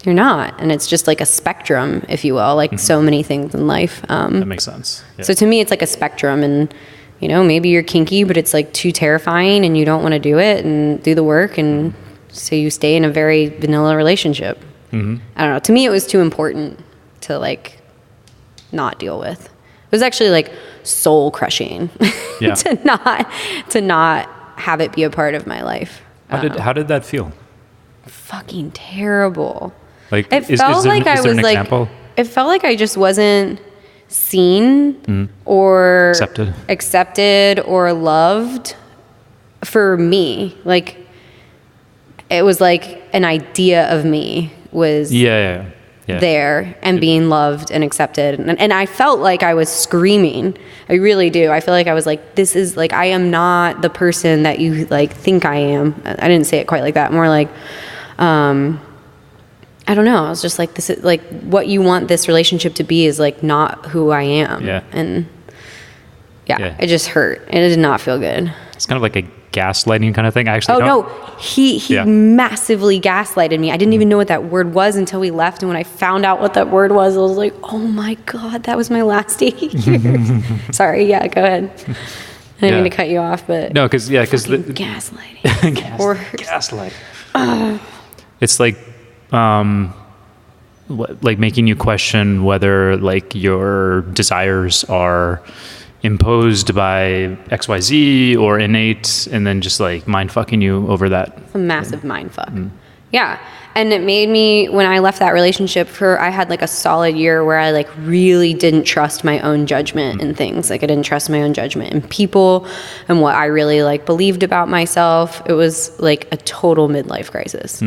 you're not. And it's just like a spectrum, if you will, like so many things in life. That makes sense. Yeah. So to me, it's like a spectrum. And, maybe you're kinky, but it's like too terrifying and you don't want to do it and do the work. And so you stay in a very vanilla relationship. Mm-hmm. I don't know. To me, it was too important to like not deal with. It was actually like soul crushing to not have it be a part of my life. How did that feel? Fucking terrible. Like it felt like I was like example? It felt like I just wasn't seen or accepted or loved for me. Like it was like an idea of me was there and being loved and accepted. And I felt like I was screaming. I really do. I feel like I was like, this is like, I am not the person that you like think I am. I didn't say it quite like that. More like, I don't know. I was just like, this is like what you want this relationship to be is like not who I am. Yeah. And it just hurt. It did not feel good. It's kind of like a gaslighting kind of thing. I actually no, he massively gaslighted me. I didn't even know what that word was until we left, and when I found out what that word was, I was like, oh my god, that was my last day here. Sorry, go ahead. I didn't mean to cut you off, but no, because gaslighting. Gaslighting. It's like like making you question whether like your desires are imposed by XYZ or innate, and then just like mind fucking you over that. It's a massive mind fuck. Yeah. And it made me, when I left that relationship, I had like a solid year where I like really didn't trust my own judgment in things. Like I didn't trust my own judgment in people and what I really like believed about myself. It was like a total midlife crisis.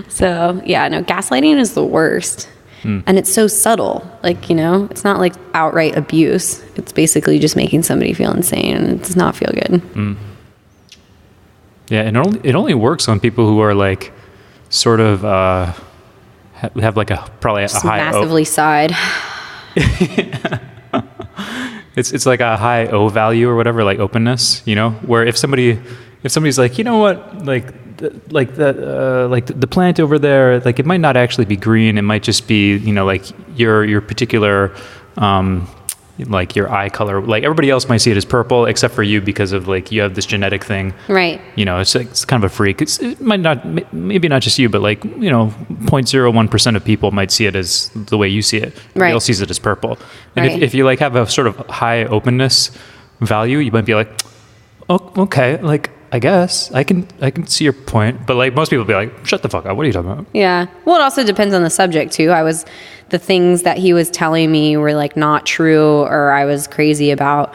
So gaslighting is the worst. And it's so subtle, like, it's not like outright abuse. It's basically just making somebody feel insane, and it does not feel good. Yeah, and it only works on people who are like sort of have like probably just a high massively side. It's like a high O value or whatever, like openness, where if somebody's like, you know what, like the plant over there, like it might not actually be green. It might just be, like your particular like your eye color. Like everybody else might see it as purple, except for you, because of like you have this genetic thing. Right. You know, it's kind of a freak. It might not, maybe not just you, but like, you know, 0.01% of people might see it as the way you see it. Everybody else sees it as purple. And if you like have a sort of high openness value, you might be like, oh, okay, like I guess I can see your point, but like most people be like, shut the fuck up. What are you talking about? Yeah. Well, it also depends on the subject too. The things that he was telling me were like not true, or I was crazy about,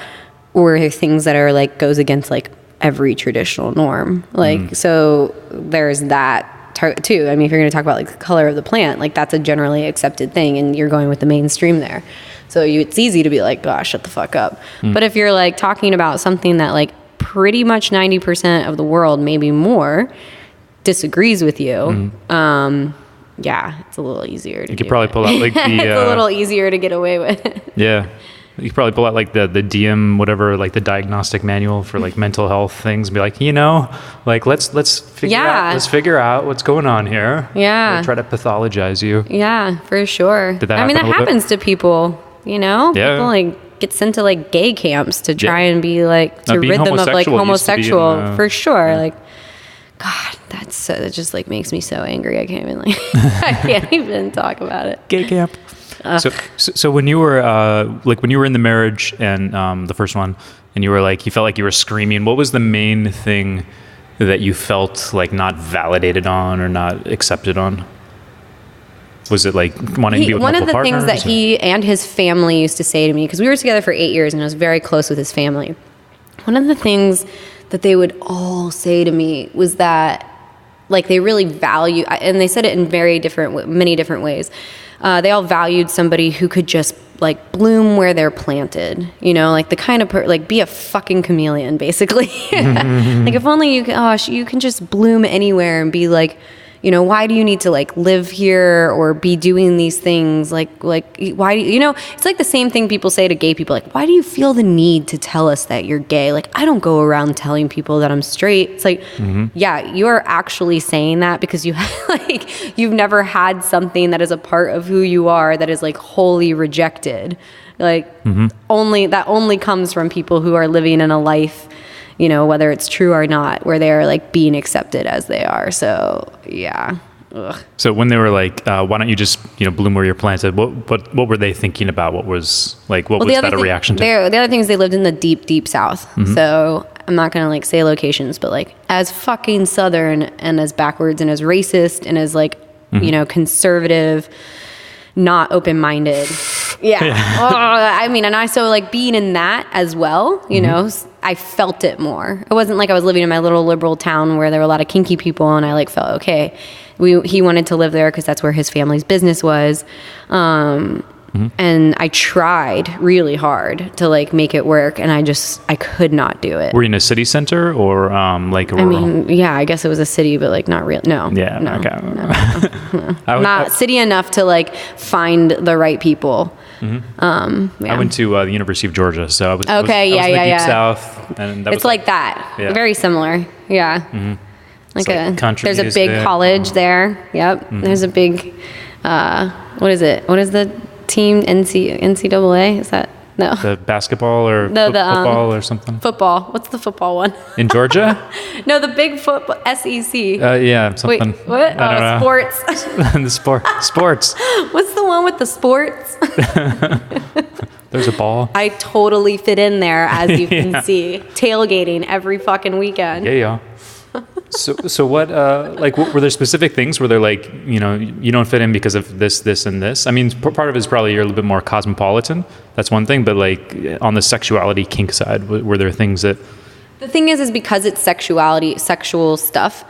or things that are like goes against like every traditional norm. Like, so there's that too. I mean, if you're going to talk about like the color of the plant, like that's a generally accepted thing, and you're going with the mainstream there. So it's easy to be like, gosh, shut the fuck up. But if you're like talking about something that like pretty much 90% of the world, maybe more, disagrees with you, yeah, it's a little easier to you could probably pull out like the it's a little easier to get away with. Yeah, you could probably pull out like the DM, whatever, like the diagnostic manual for like mental health things, and be like, you know, like let's figure out what's going on here. Yeah, or try to pathologize you. Yeah, for sure. Did that I mean, that happens to people, you know. Yeah. People like get sent to like gay camps to try and be like to rid them of like homosexual for sure. Like, God, that just like makes me so angry. I can't even like I can't even talk about it. Gay camp. So when you were when you were in the marriage and the first one, and you were like, you felt like you were screaming, what was the main thing that you felt like not validated on or not accepted on? Was it like wanting to be with one of the partners, things that he and his family used to say to me, because we were together for 8 years and I was very close with his family. One of the things that they would all say to me was that like they really value, and they said it in many different ways. They all valued somebody who could just like bloom where they're planted, you know, like the kind of like be a fucking chameleon, basically. Like if only you can just bloom anywhere and be like, you know, why do you need to like live here or be doing these things? Like why do you know, it's like the same thing people say to gay people. Like, why do you feel the need to tell us that you're gay? Like, I don't go around telling people that I'm straight. It's like, yeah, you're actually saying that because you've never had something that is a part of who you are that is like wholly rejected. Like only comes from people who are living in a life, you know, whether it's true or not, where they're like being accepted as they are. So yeah. Ugh. So when they were like, why don't you just, you know, bloom where you're planted? What were they thinking about? What was like, what was that a reaction to? The other thing is they lived in the deep, deep South. So I'm not going to like say locations, but like as fucking Southern and as backwards and as racist and as like, you know, conservative, not open-minded. Yeah. I mean, and so like being in that as well, you know, I felt it more. It wasn't like I was living in my little liberal town where there were a lot of kinky people and I like felt okay. He wanted to live there because that's where his family's business was. And I tried really hard to like make it work, and I could not do it. Were you in a city center or like a rural? I mean, yeah, I guess it was a city, but like not real. No. Yeah. No, Okay. no. Not city enough to like find the right people. Yeah. I went to the University of Georgia, so I was in the deep South, and it's like that. Yeah. Very similar. Yeah. Like country there's a big music. college there. Yep. There's a big what is it? What is the team? NCAA? Is that no? The basketball or football or something? Football. What's the football one? In Georgia? No, the big football SEC. Yeah, something. Wait, what? I don't know. Sports. The sports. What's the one with the sports? There's a ball. I totally fit in there, as you can see. Tailgating every fucking weekend. Yeah. So what, like, what, were there specific things where they're like, you know, you don't fit in because of this, and this? I mean, part of it is probably you're a little bit more cosmopolitan. That's one thing. But like on the sexuality kink side, were there things that... The thing is because it's sexual stuff,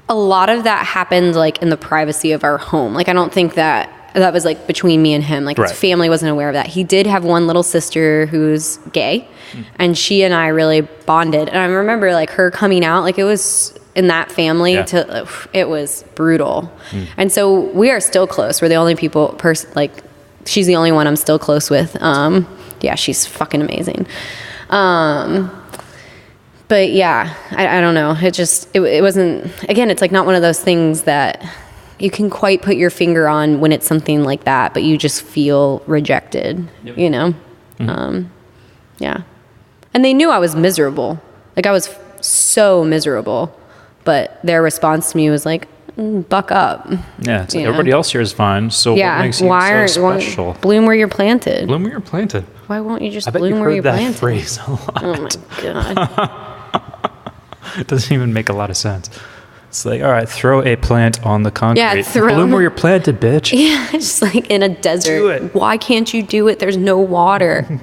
a lot of that happened like in the privacy of our home. Like, I don't think that was like between me and him. Like his family wasn't aware of that. He did have one little sister who's gay, and she and I really bonded. And I remember like her coming out, like it was in that family it was brutal. And so we are still close. We're the only people like she's the only one I'm still close with. Yeah, she's fucking amazing. But yeah, I don't know. It wasn't, again, it's like not one of those things that you can quite put your finger on when it's something like that, but you just feel rejected, you know? Yeah. And they knew I was miserable. Like, I was so miserable. But their response to me was like, buck up. Yeah, it's like everybody else here is fine. So what makes you so special? Bloom where you're planted. Bloom where you're planted. Why won't you just bloom where you're planted? I bet you've heard that phrase a lot. Oh my God. It doesn't even make a lot of sense. It's like, all right, throw a plant on the concrete. Yeah, bloom where you're planted, bitch. Yeah, just like in a desert. Do it. Why can't you do it? There's no water.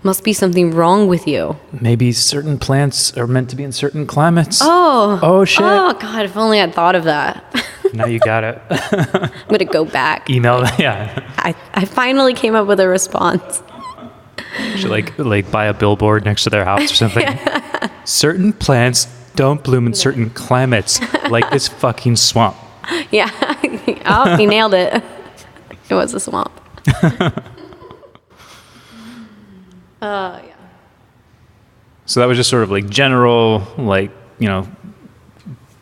Must be something wrong with you. Maybe certain plants are meant to be in certain climates. Oh, shit. Oh, God, if only I'd thought of that. Now you got it. I'm going to go back. Email that, yeah. I finally came up with a response. Should like buy a billboard next to their house or something. Yeah. Certain plants don't bloom in certain climates, like this fucking swamp. Yeah. Oh, he nailed it. It was a swamp. Yeah. So that was just sort of like general, like, you know,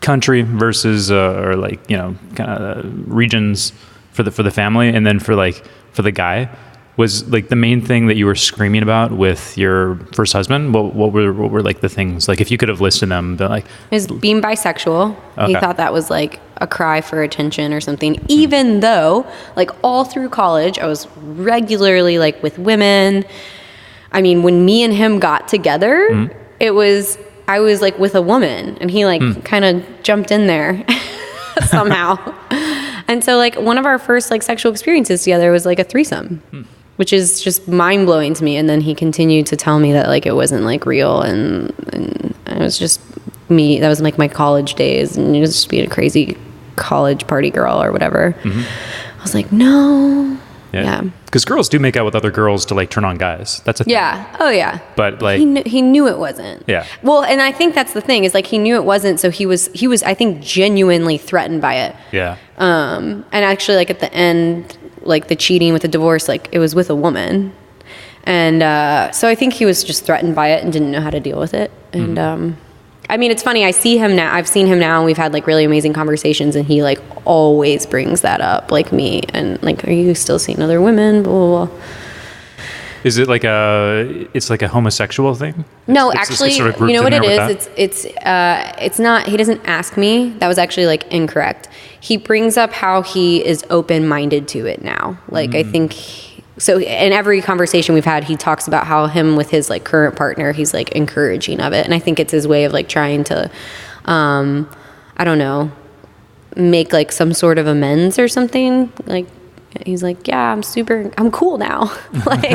country versus or like, you know, kind of regions for the family, and then for the guy, was like the main thing that you were screaming about with your first husband. What were like the things, like if you could have listed them, but like is being bisexual. Okay. He thought that was like a cry for attention or something, even though like all through college I was regularly like with women. I mean, when me and him got together, I was like with a woman, and he like kind of jumped in there somehow. And so like one of our first like sexual experiences together was like a threesome, which is just mind blowing to me. And then he continued to tell me that like it wasn't like real, and it was just me. That was like my college days, and it was just being a crazy college party girl or whatever. I was like, no. Yeah. Because girls do make out with other girls to like turn on guys. That's a thing. Yeah. Oh yeah. But like he knew it wasn't. Yeah. Well, and I think that's the thing, is like he knew it wasn't, so he was I think genuinely threatened by it. Yeah. And actually like at the end, like the cheating with the divorce, like it was with a woman. And so I think he was just threatened by it and didn't know how to deal with it. And I mean, it's funny. I've seen him now, and we've had like really amazing conversations, and he like always brings that up, like me, and like, are you still seeing other women? Blah, blah, blah. Is it like it's like a homosexual thing? No, actually, sort of you know what it is? It's not, he doesn't ask me. That was actually like incorrect. He brings up how he is open-minded to it now. Like, I think, so in every conversation we've had, he talks about how him with his like current partner, he's like encouraging of it. And I think it's his way of like trying to, I don't know, make like some sort of amends or something. Like, he's like, yeah, I'm cool now. Like,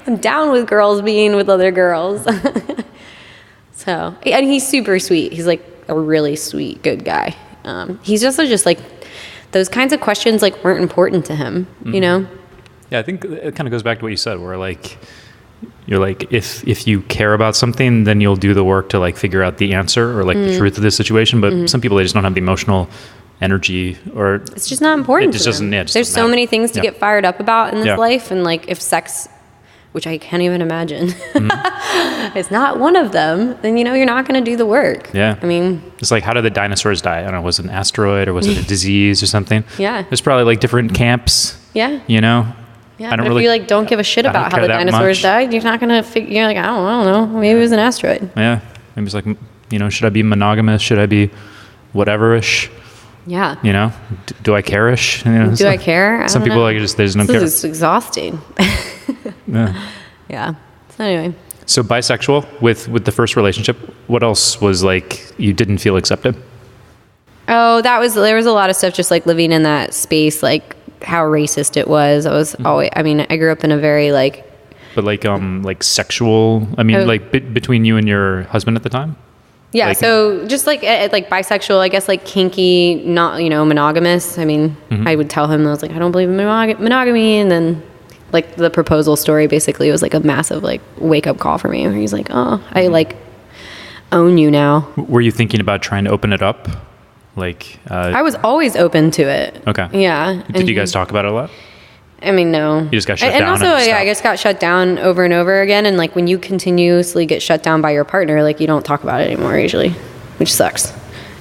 I'm down with girls being with other girls. So, and he's super sweet. He's like a really sweet, good guy. He's also just like, those kinds of questions like weren't important to him, you know? Yeah, I think it kind of goes back to what you said, where like, you're like, if you care about something, then you'll do the work to like figure out the answer or like the truth of the situation. But some people, they just don't have the emotional energy, or it's just not important. It just doesn't. Yeah, there's so many things to get fired up about in this life, and like if sex, which I can't even imagine, is not one of them, then you know you're not going to do the work. Yeah, I mean, it's like, how did the dinosaurs die? I don't know. Was it an asteroid, or was it a disease or something? Yeah, there's probably like different camps. Yeah, you know. Yeah, but if you like don't give a shit about how the dinosaurs died, you're not gonna figure. You're like, I don't know. Maybe it was an asteroid. Yeah, maybe it's like, you know, should I be monogamous? Should I be whatever-ish? Yeah. You know, do I care-ish? You know, do I care? Some people like just, they just don't care. This is exhausting. Yeah. Yeah. So anyway. So bisexual with the first relationship. What else was like you didn't feel accepted? Oh, there was a lot of stuff just like living in that space, like how racist it was. I was always, I mean, I grew up in a very like, but like sexual, I mean, like between you and your husband at the time? Yeah. Like, so just like bisexual, I guess like kinky, not, you know, monogamous. I mean, I would tell him, I was like, I don't believe in monogamy. And then like the proposal story basically was like a massive like wake up call for me, where he's like, oh, I like own you now. Were you thinking about trying to open it up? Like, I was always open to it. Okay. Yeah. Did you guys talk about it a lot? I mean, no. You just got shut down. And also, yeah, I just got shut down over and over again. And like when you continuously get shut down by your partner, like you don't talk about it anymore usually, which sucks.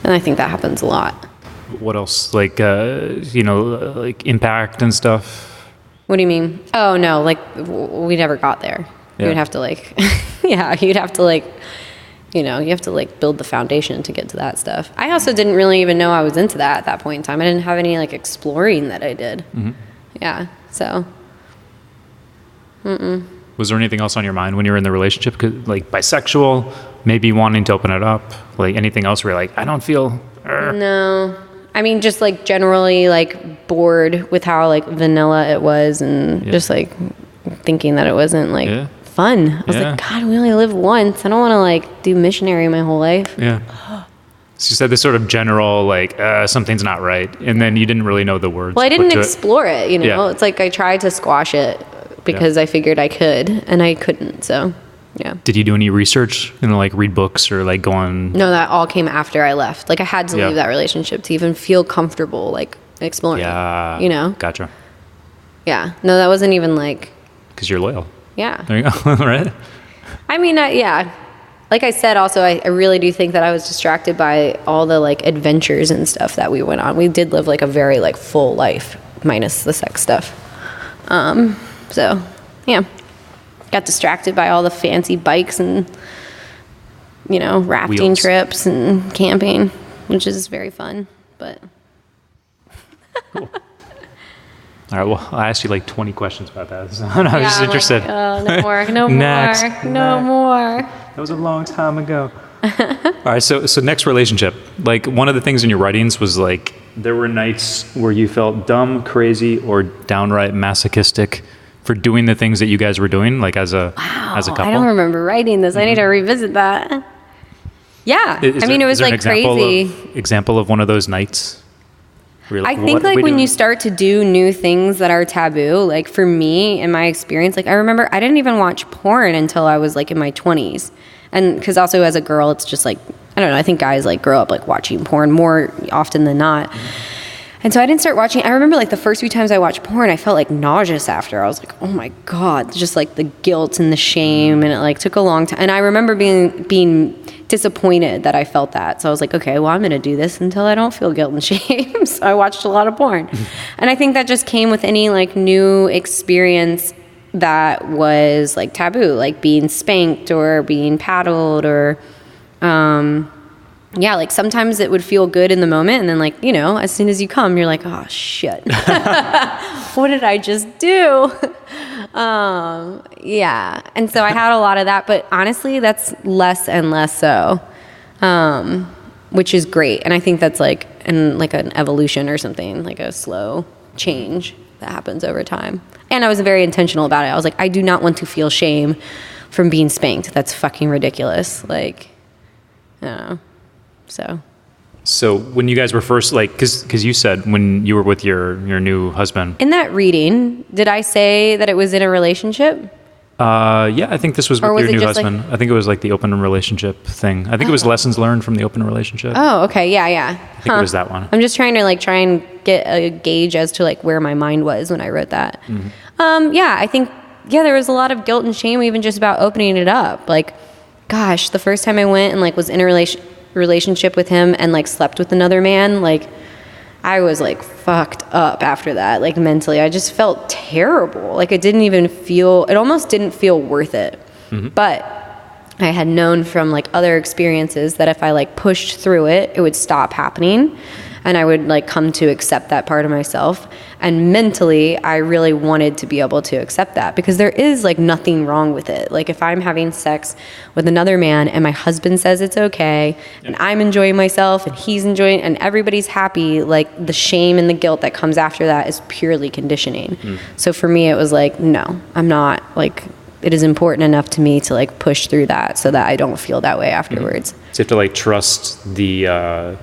And I think that happens a lot. What else? Like, you know, like impact and stuff. What do you mean? Oh, no, like, we never got there. Yeah. You would have to, like, you'd have to, like, you have to, like, build the foundation to get to that stuff. I also didn't really even know I was into that at that point in time. I didn't have any, like, exploring that I did. Mm-hmm. Yeah, so. Was there anything else on your mind when you were in the relationship? Like, bisexual, maybe wanting to open it up? Like, anything else where you're like, I don't feel... No. I mean, just, like, generally, like, bored with how, like, vanilla it was and just, like, thinking that it wasn't, like, fun. I was like, God, we only live once. I don't want to, like, do missionary my whole life. Yeah. So you said this sort of general, like, something's not right. And then you didn't really know the words. Well, I didn't explore it, you know? Yeah. It's like I tried to squash it because I figured I could, and I couldn't, so... Yeah. Did you do any research, like read books or like go on? No, that all came after I left. Like I had to leave that relationship to even feel comfortable, like exploring. Yeah. Gotcha. Yeah. No, that wasn't even like. Because you're loyal. Yeah. There you go. Right. I mean, yeah. Like I said, also, I really do think that I was distracted by all the like adventures and stuff that we went on. We did live like a very like full life, minus the sex stuff. So, yeah. Got distracted by all the fancy bikes and, rafting trips and camping, which is very fun, but. Cool. All right, well, I asked you like 20 questions about that, so I was just interested. Like, oh, no more, no Next. more, no more. That was a long time ago. All right, so next relationship. Like, one of the things in your writings was like, there were nights where you felt dumb, crazy, or downright masochistic for doing the things that you guys were doing, like as a couple? I don't remember writing this. I need to revisit that. Yeah. It was like crazy. Example of one of those nights? I think like when you start to do new things that are taboo, like for me, in my experience, like I remember I didn't even watch porn until I was like in my 20s. And because also as a girl, it's just like, I don't know, I think guys like grow up like watching porn more often than not. And so I didn't start watching. I remember like the first few times I watched porn, I felt like nauseous after. I was like, oh my God, just like the guilt and the shame. And it like took a long time. And I remember being disappointed that I felt that. So I was like, okay, well, I'm going to do this until I don't feel guilt and shame. So I watched a lot of porn. And I think that just came with any like new experience that was like taboo, like being spanked or being paddled or, yeah, like sometimes it would feel good in the moment. And then like, as soon as you come, you're like, oh shit, what did I just do? Yeah. And so I had a lot of that, but honestly, that's less and less so, which is great. And I think that's like an evolution or something, like a slow change that happens over time. And I was very intentional about it. I was like, I do not want to feel shame from being spanked. That's fucking ridiculous. Like, I don't know. So when you guys were first, like, because you said when you were with your new husband. In that reading, did I say that it was in a relationship? Yeah, I think this was with your new husband. I think it was like the open relationship thing. I think it was lessons learned from the open relationship. Oh, okay. Yeah. I think it was that one. I'm just trying to get a gauge as to like where my mind was when I wrote that. Mm-hmm. Yeah, I think, there was a lot of guilt and shame even just about opening it up. Like, gosh, the first time I went and like was in a relationship with him and like slept with another man, like I was like fucked up after that, like mentally. I just felt terrible. Like it almost didn't feel worth it. Mm-hmm. But I had known from like other experiences that if I like pushed through it, it would stop happening and I would like come to accept that part of myself. And mentally, I really wanted to be able to accept that because there is like nothing wrong with it. Like if I'm having sex with another man and my husband says it's okay and I'm enjoying myself and he's enjoying and everybody's happy, like the shame and the guilt that comes after that is purely conditioning. So for me, it was like, no, I'm not like, it is important enough to me to like push through that so that I don't feel that way afterwards. So you have to like trust the,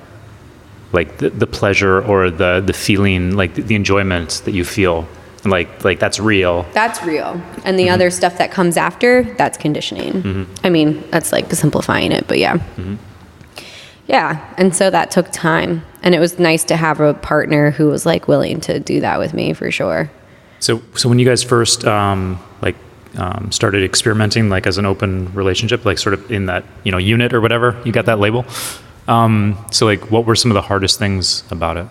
like the pleasure or the feeling, like the enjoyment that you feel, like that's real. That's real. And the other stuff that comes after, that's conditioning. I mean, that's like simplifying it, but yeah. Yeah. And so that took time. And it was nice to have a partner who was like willing to do that with me for sure. So when you guys first started experimenting like as an open relationship, like sort of in that, unit or whatever, you got that label. So like, what were some of the hardest things about it?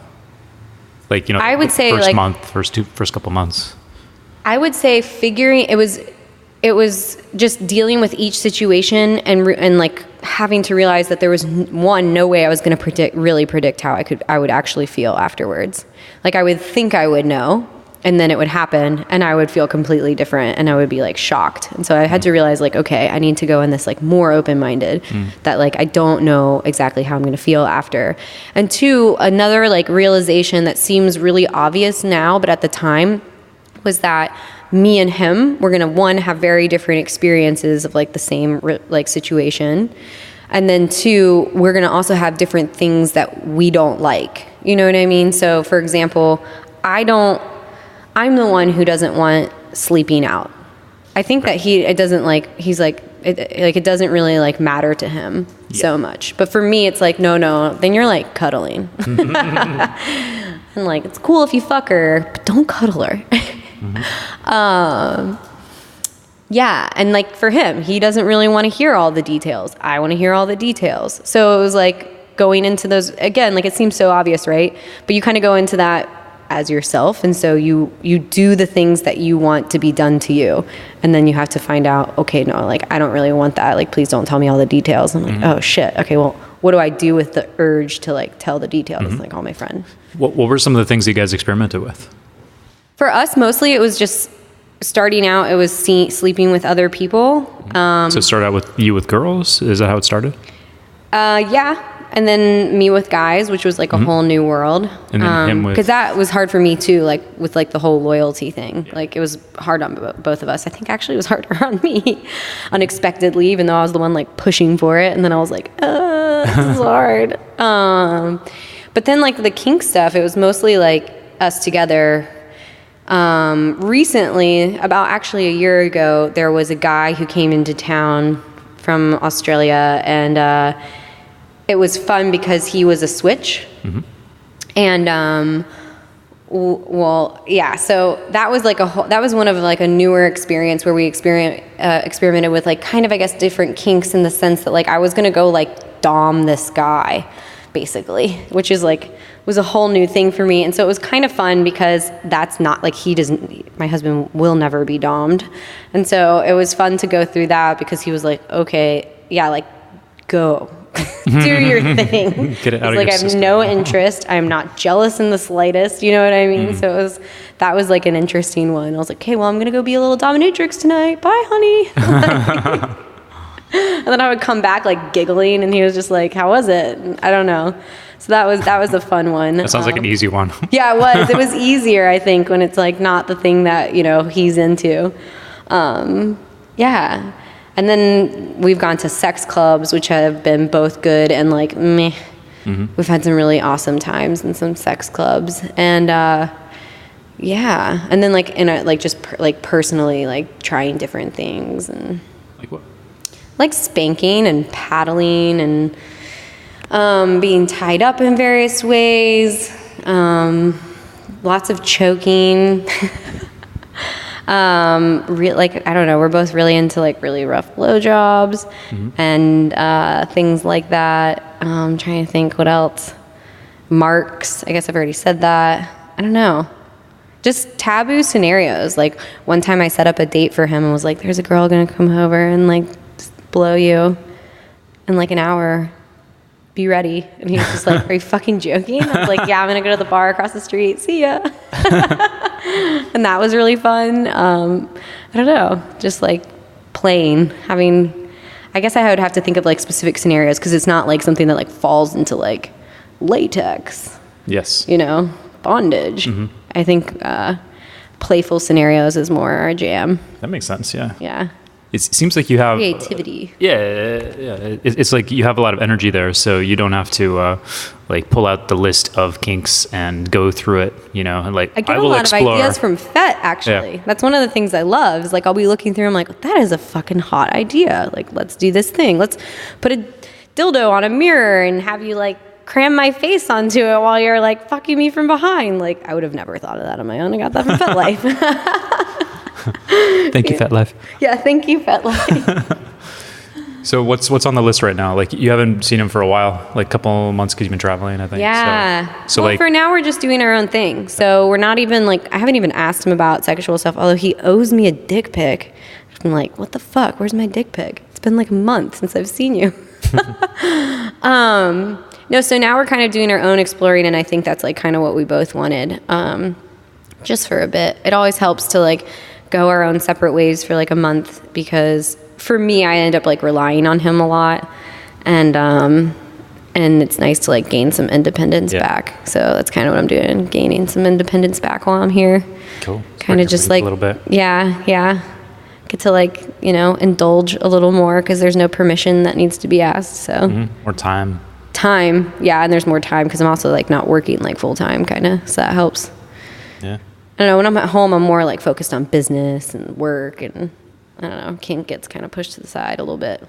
Like, I would say first couple months. I would say it was just dealing with each situation and like having to realize that there was no way I was going to really predict how I would actually feel afterwards. Like I would think I would know, and then it would happen and I would feel completely different and I would be like shocked. And so I had to realize like, okay, I need to go in this like more open-minded that like I don't know exactly how I'm going to feel after. And two, another like realization that seems really obvious now, but at the time was that me and him, we're going to, one, have very different experiences of like the same like situation. And then two, we're going to also have different things that we don't like. You know what I mean? So for example, I'm the one who doesn't want sleeping out. I think that it doesn't really like matter to him so much. But for me, it's like, no, then you're like cuddling. And like, it's cool if you fuck her, but don't cuddle her. Yeah, and like for him, he doesn't really want to hear all the details. I want to hear all the details. So it was like going into those, again, like it seems so obvious, right? But you kind of go into that as yourself, and so you do the things that you want to be done to you, and then you have to find out, okay, no, like I don't really want that, like please don't tell me all the details. I'm like, oh shit, okay, well, what do I do with the urge to like tell the details, like call my friend? What were some of the things you guys experimented with? For us, mostly it was just starting out, it was sleeping with other people. So it started out with girls? Is that how it started? Yeah. And then me with guys, which was like a whole new world. And then him with... Because that was hard for me too, like with like the whole loyalty thing. Yeah. Like it was hard on both of us. I think actually it was harder on me unexpectedly, even though I was the one like pushing for it. And then I was like, this is hard. But then like the kink stuff, it was mostly like us together. Recently, about actually a year ago, there was a guy who came into town from Australia, and it was fun because he was a switch. And well, yeah, so that was like that was one of like a newer experience where we experimented with like kind of, I guess, different kinks in the sense that like I was gonna go like dom this guy basically, which is like was a whole new thing for me. And so it was kind of fun because that's not like my husband will never be dommed. And so it was fun to go through that because he was like, okay, yeah, like go do your thing. Get it out of like, your I have system. no interest. I'm not jealous in the slightest. You know what I mean? So that was like an interesting one. I was like, okay, well, I'm going to go be a little dominatrix tonight. Bye, honey. And then I would come back like giggling, and he was just like, how was it? And I don't know. So that was a fun one. That sounds like an easy one. Yeah, it was. It was easier, I think, when it's like not the thing that, you know, he's into. Yeah. And then we've gone to sex clubs, which have been both good and like meh. We've had some really awesome times in some sex clubs. And yeah. And then like in a, like just like personally like trying different things. And like what? Like spanking and paddling and being tied up in various ways, lots of choking. Like, I don't know, we're both really into like really rough blowjobs and things like that. I'm trying to think what else. Marks, I guess I've already said that. I don't know. Just taboo scenarios. Like one time I set up a date for him and was like, there's a girl gonna come over and like blow you in like an hour. Be ready. And he was just like, are you fucking joking? I was like, yeah, I'm gonna go to the bar across the street. See ya. And that was really fun. I don't know, just like playing, I guess I would have to think of like specific scenarios because it's not like something that like falls into like latex. Yes. You know, bondage. I think playful scenarios is more our jam. That makes sense, yeah. Yeah. It seems like you have creativity. It's like you have a lot of energy there, so you don't have to like pull out the list of kinks and go through it. You know, and like I get a lot of ideas from Fet. Actually, that's one of the things I love. Is like I'll be looking through. I'm like, that is a fucking hot idea. Like, let's do this thing. Let's put a dildo on a mirror and have you like cram my face onto it while you're like fucking me from behind. Like, I would have never thought of that on my own. I got that from FetLife. Thank you, FetLife. Yeah, thank you, FetLife. So what's on the list right now? Like, you haven't seen him for a while, like a couple months because you've been traveling, I think. Yeah. So well, like, for now we're just doing our own thing. So we're not even like, I haven't even asked him about sexual stuff, although he owes me a dick pic. I'm like, what the fuck? Where's my dick pic? It's been like a month since I've seen you. No, so now we're kind of doing our own exploring, and I think that's like kind of what we both wanted, just for a bit. It always helps to like go our own separate ways for like a month, because for me, I end up like relying on him a lot, and it's nice to like gain some independence back. So that's kind of what I'm doing, gaining some independence back while I'm here. Cool. Kind of just like a little bit. Yeah. Get to like, indulge a little more, because there's no permission that needs to be asked. So or time. Yeah, and there's more time because I'm also like not working like full time, kind of, so that helps. Yeah. I don't know, when I'm at home, I'm more like focused on business and work, and I don't know, kink gets kind of pushed to the side a little bit.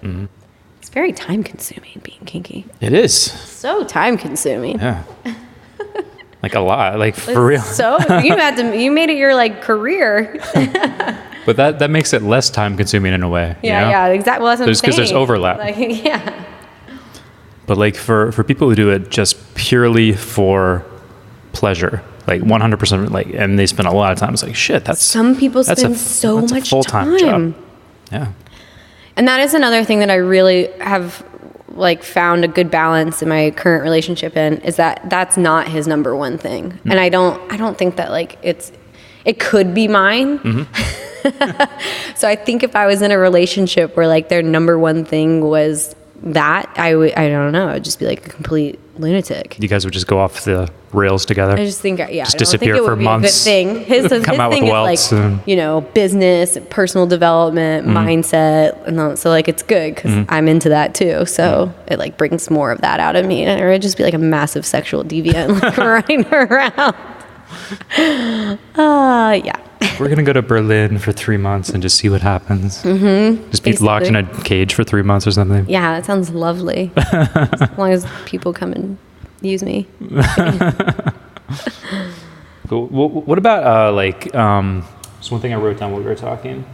It's very time consuming being kinky. It is so time consuming. Yeah. Like a lot, like for real. So you made it your like career. But that makes it less time consuming in a way. Yeah, exactly. Well, that's what I'm saying. Because there's overlap. Like, yeah. But like for people who do it just purely for pleasure, like 100%, like, and they spend a lot of time, it's like, shit, some people spend so much full-time time. Job. Yeah. And that is another thing that I really have like found a good balance in my current relationship in, is that that's not his number one thing. And I don't think that like it could be mine. So I think if I was in a relationship where like their number one thing was that, I don't know, I'd just be like a complete lunatic. You guys would just go off the rails together. I just think, just disappear for months. Be a good thing. His come out thing with is welts like, business, personal development, mindset, and so like it's good because I'm into that too. So it like brings more of that out of me, or I'd just be like a massive sexual deviant, like running around. Yeah. We're gonna go to Berlin for 3 months and just see what happens. Just be locked in a cage for 3 months or something. Yeah, that sounds lovely. As long as people come and use me. Cool. Well, what about there's one thing I wrote down while we were talking,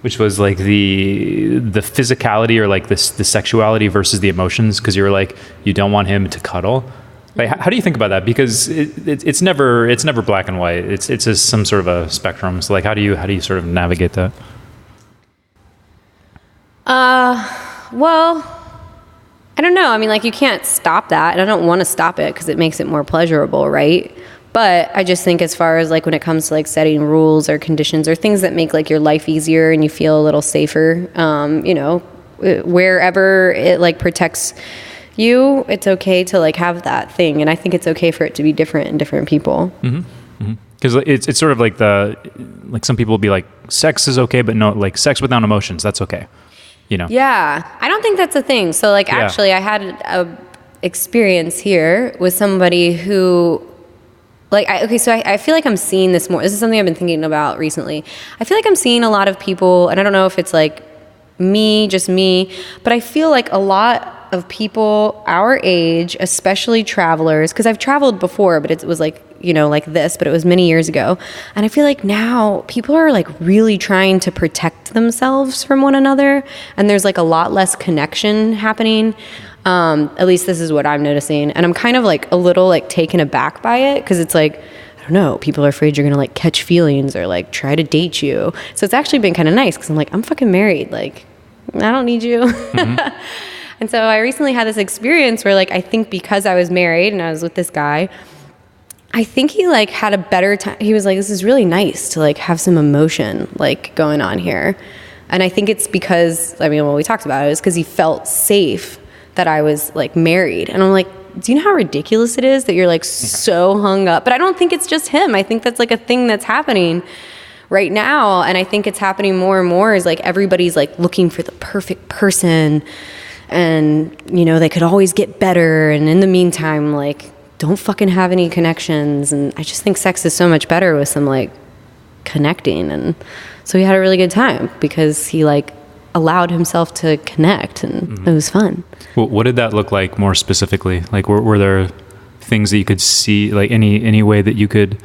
which was like the physicality, or like the sexuality versus the emotions, because you were like, you don't want him to cuddle. Like, how do you think about that? Because it's never black and white. It's just some sort of a spectrum. So like, how do you sort of navigate that? Well, I don't know. I mean, like, you can't stop that, and I don't want to stop it because it makes it more pleasurable, right? But I just think as far as like when it comes to like setting rules or conditions or things that make like your life easier and you feel a little safer, wherever it like protects you, it's okay to like have that thing, and I think it's okay for it to be different in different people. Because it's sort of like some people will be like, sex is okay, but no, like sex without emotions, that's okay. Yeah, I don't think that's a thing. So like, actually, I had a experience here with somebody who, like, I feel like I'm seeing this more. This is something I've been thinking about recently. I feel like I'm seeing a lot of people, and I don't know if it's like just me, but I feel like a lot of people our age, especially travelers, because I've traveled before, but it was like, like this, but it was many years ago. And I feel like now people are like really trying to protect themselves from one another, and there's like a lot less connection happening. At least this is what I'm noticing. And I'm kind of like a little like taken aback by it, because it's like, I don't know, people are afraid you're gonna like catch feelings or like try to date you. So it's actually been kind of nice, because I'm like, I'm fucking married, like I don't need you. And so I recently had this experience where like, I think because I was married and I was with this guy, I think he like had a better time. He was like, this is really nice to like have some emotion like going on here. And I think it's because, what we talked about it was because he felt safe that I was like married. And I'm like, do you know how ridiculous it is that you're like so hung up? But I don't think it's just him. I think that's like a thing that's happening right now. And I think it's happening more and more, is like everybody's like looking for the perfect person, and they could always get better, and in the meantime, like, don't fucking have any connections. And I just think sex is so much better with some like connecting. And so we had a really good time because he like allowed himself to connect, and it was fun. Well, what did that look like more specifically? Like, were there things that you could see, like any way that you could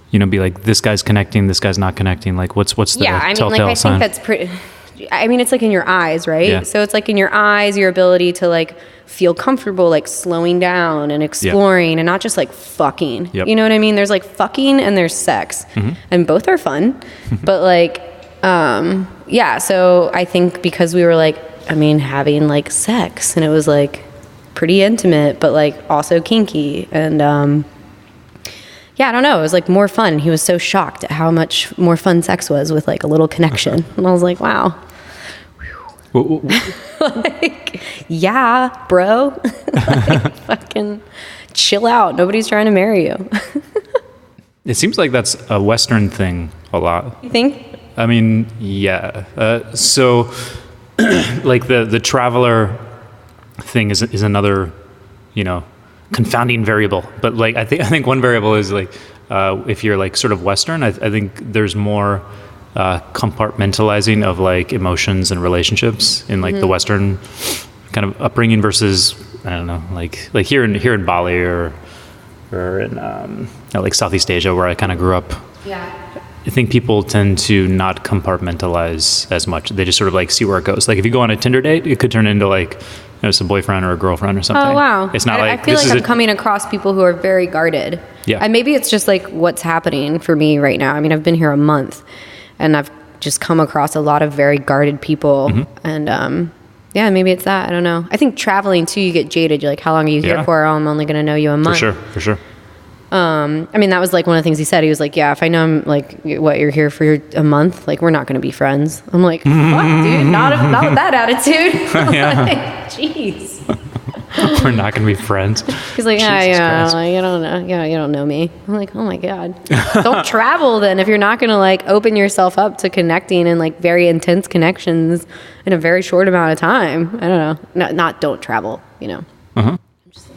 be like, this guy's connecting, this guy's not connecting? Like, what's the telltale sign? I think that's pretty. I mean, it's like in your eyes, right? Yeah. So it's like in your eyes, your ability to like feel comfortable, like slowing down and exploring and not just like fucking. Yep. You know what I mean? There's like fucking and there's sex, and both are fun. But like, yeah. So I think because we were like, I mean, having like sex, and it was like pretty intimate, but like also kinky, and yeah, I don't know. It was like more fun. He was so shocked at how much more fun sex was with like a little connection. And I was like, wow. Like, yeah, bro. Like, fucking chill out. Nobody's trying to marry you. It seems like that's a Western thing a lot. You think? I mean, yeah. So like the traveler thing is another, you know, confounding variable. But like I think one variable is like if you're like sort of Western, I think there's more compartmentalizing of like emotions and relationships in like the Western kind of upbringing versus, I don't know, like here in Bali or in like Southeast Asia where I kind of grew up. Yeah. I think people tend to not compartmentalize as much. They just sort of like see where it goes. Like if you go on a Tinder date, it could turn into like, you know, some boyfriend or a girlfriend or something. Oh, wow. It's not I feel like I'm coming across people who are very guarded. Yeah. And maybe it's just like what's happening for me right now. I mean, I've been here a month and I've just come across a lot of very guarded people. And yeah, maybe it's that. I don't know. I think traveling too, you get jaded. You're like, how long are you here for? Oh, I'm only going to know you a month. For sure. I mean, that was like one of the things he said. He was like, yeah, if I know I'm like, what, you're here for a month, like, we're not going to be friends. I'm like, fuck, dude, not with that attitude. Like, jeez. We're not going to be friends. He's like, yeah, like, you don't know. Yeah, you don't know me. I'm like, oh my God. Don't travel then if you're not going to like open yourself up to connecting and like very intense connections in a very short amount of time. I don't know. Not don't travel, you know. I'm just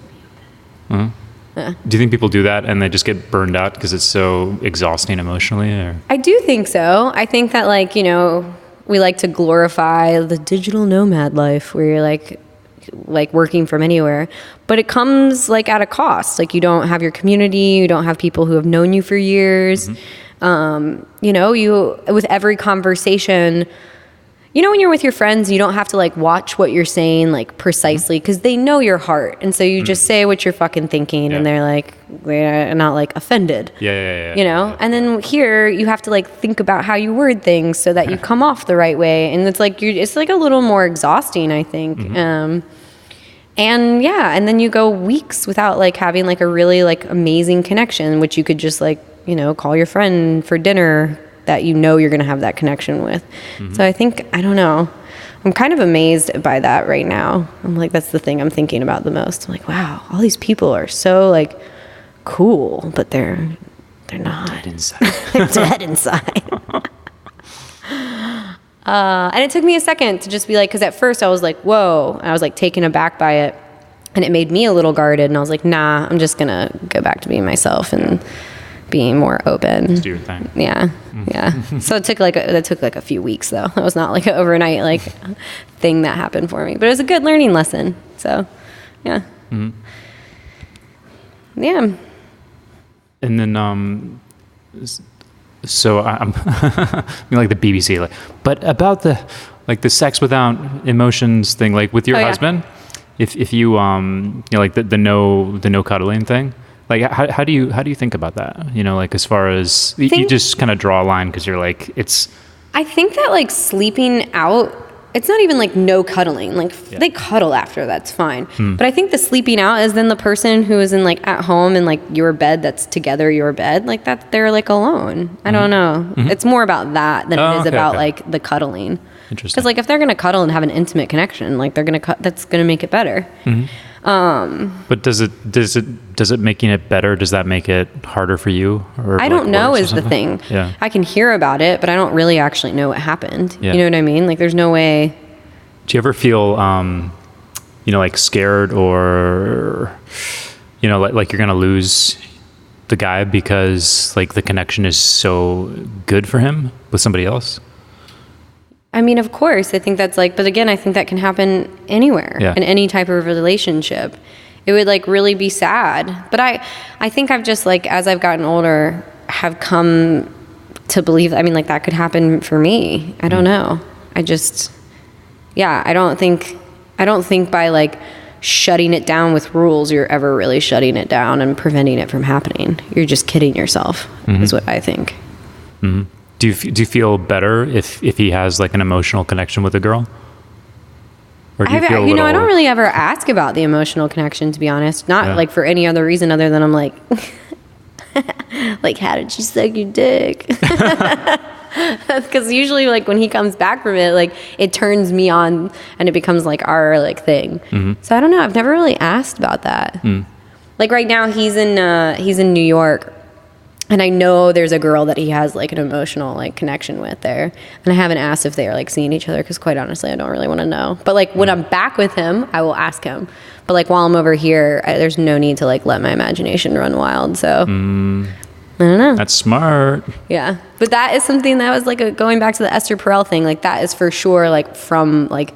like, Do you think people do that and they just get burned out because it's so exhausting emotionally? Or? I do think so. I think that like, you know, we like to glorify the digital nomad life where you're like working from anywhere, but it comes like at a cost. Like you don't have your community, you don't have people who have known you for years. You know, you with every conversation, you know, when you're with your friends, you don't have to like watch what you're saying like precisely because they know your heart. And so you just say what you're fucking thinking and they're not like offended. Yeah. You know? And then here you have to like think about how you word things so that you come off the right way. And it's like, it's like a little more exhausting, I think. And yeah, and then you go weeks without like having like a really like amazing connection, which you could just like, you know, call your friend for dinner that you know you're going to have that connection with. So I think, I don't know, I'm kind of amazed by that right now. I'm like, that's the thing I'm thinking about the most. I'm like, wow, all these people are so like cool, but they're not. Dead inside. They're dead inside. And it took me a second to just be like, because at first I was like, whoa, and I was like taken aback by it. And it made me a little guarded. And I was like, nah, I'm just going to go back to being myself and being more open. Just do your thing. Yeah. So it took like a few weeks though. That was not like an overnight like thing that happened for me, but it was a good learning lesson. So yeah. Yeah. And then so I'm like the BBC, like, but about the sex without emotions thing, like with your husband, if you you know, like the no cuddling thing. Like, how do you think about that? You know, like as far as you just kind of draw a line because you're like, it's. I think that like sleeping out, it's not even like no cuddling. Like they cuddle after, that's fine. But I think the sleeping out is then the person who is in like at home in like your bed that's together your bed, like that they're like alone. I don't know. It's more about that than it is about like the cuddling. Interesting. Because like if they're gonna cuddle and have an intimate connection, like they're gonna that's gonna make it better. But does it making it better? Does that make it harder for you? Or I don't know is the thing. Yeah. I can hear about it, but I don't really actually know what happened. Yeah. You know what I mean? Like there's no way. Do you ever feel, you know, like scared or, you know, like you're going to lose the guy because like the connection is so good for him with somebody else? I mean, of course, I think that's like, but again, I think that can happen anywhere in any type of relationship. It would like really be sad. But I think I've just like, as I've gotten older, have come to believe, I mean, like that could happen for me. I don't know. I don't think by like shutting it down with rules, you're ever really shutting it down and preventing it from happening. You're just kidding yourself, is what I think. Mm-hmm. Do you feel better if he has like an emotional connection with a girl? Or do you feel I don't really ever ask about the emotional connection, to be honest. Not like for any other reason other than I'm like, like, how did she suck your dick? Because usually, like, when he comes back from it, like, it turns me on and it becomes like our like thing. So I don't know. I've never really asked about that. Like right now, he's in New York, and I know there's a girl that he has like an emotional like connection with there, and I haven't asked if they are like seeing each other because quite honestly, I don't really want to know. But like when I'm back with him, I will ask him. But like while I'm over here, there's no need to like let my imagination run wild. So. I don't know. That's smart. Yeah. But that is something that was like going back to the Esther Perel thing. Like that is for sure like from like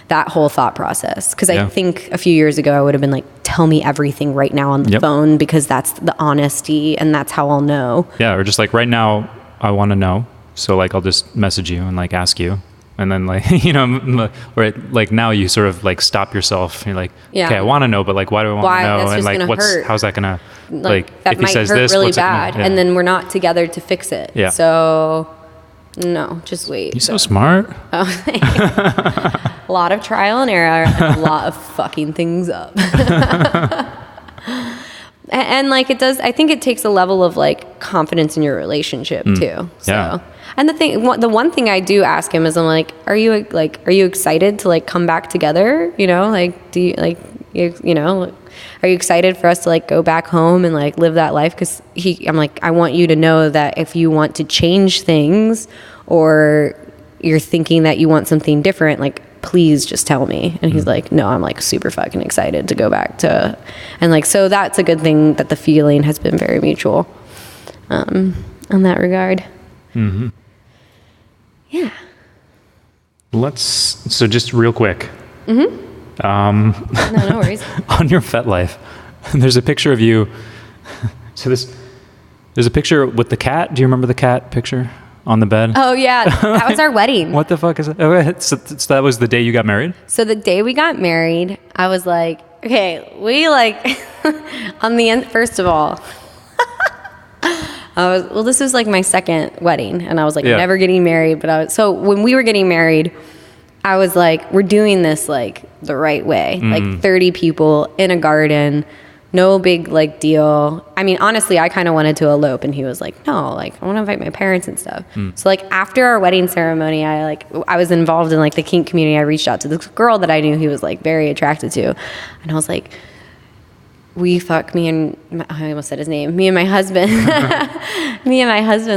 that whole thought process. Because I think a few years ago I would have been like, tell me everything right now on the phone because that's the honesty and that's how I'll know. Yeah. Or just like right now I want to know. So like I'll just message you and like ask you. And then like, or like now you sort of like stop yourself. You're like, okay, I want to know, but like, why do I want to know? And like, how's that going to, like that if he might says hurt this, really bad. And then we're not together to fix it. Yeah. So no, just wait. You're so smart. A lot of trial and error and a lot of fucking things up. And like it does, I think it takes a level of like confidence in your relationship too. So, and the one thing I do ask him is I'm like, are you excited to like come back together? Like, do you like, are you excited for us to like go back home and like live that life? Cause I'm like, I want you to know that if you want to change things or you're thinking that you want something different, like, please just tell me. And he's like, no, I'm like super fucking excited to go back to, and like, so that's a good thing that the feeling has been very mutual, in that regard. Yeah. So just real quick. No worries. On your FetLife, there's a picture of you. So there's a picture with the cat. Do you remember the cat picture? On the bed? Oh, yeah. That was our wedding. What the fuck is that? Oh, so that was the day you got married? So the day we got married, I was like, okay, we like, on the end, first of all, this was like my second wedding, and I was like never getting married, so when we were getting married, I was like, we're doing this like the right way, like 30 people in a garden, no big like deal. I mean, honestly, I kind of wanted to elope, and he was like, no, like I want to invite my parents and stuff. So like after our wedding ceremony, I was involved in like the kink community. I reached out to this girl that I knew he was like very attracted to, and I was like, I almost said his name, me and my husband,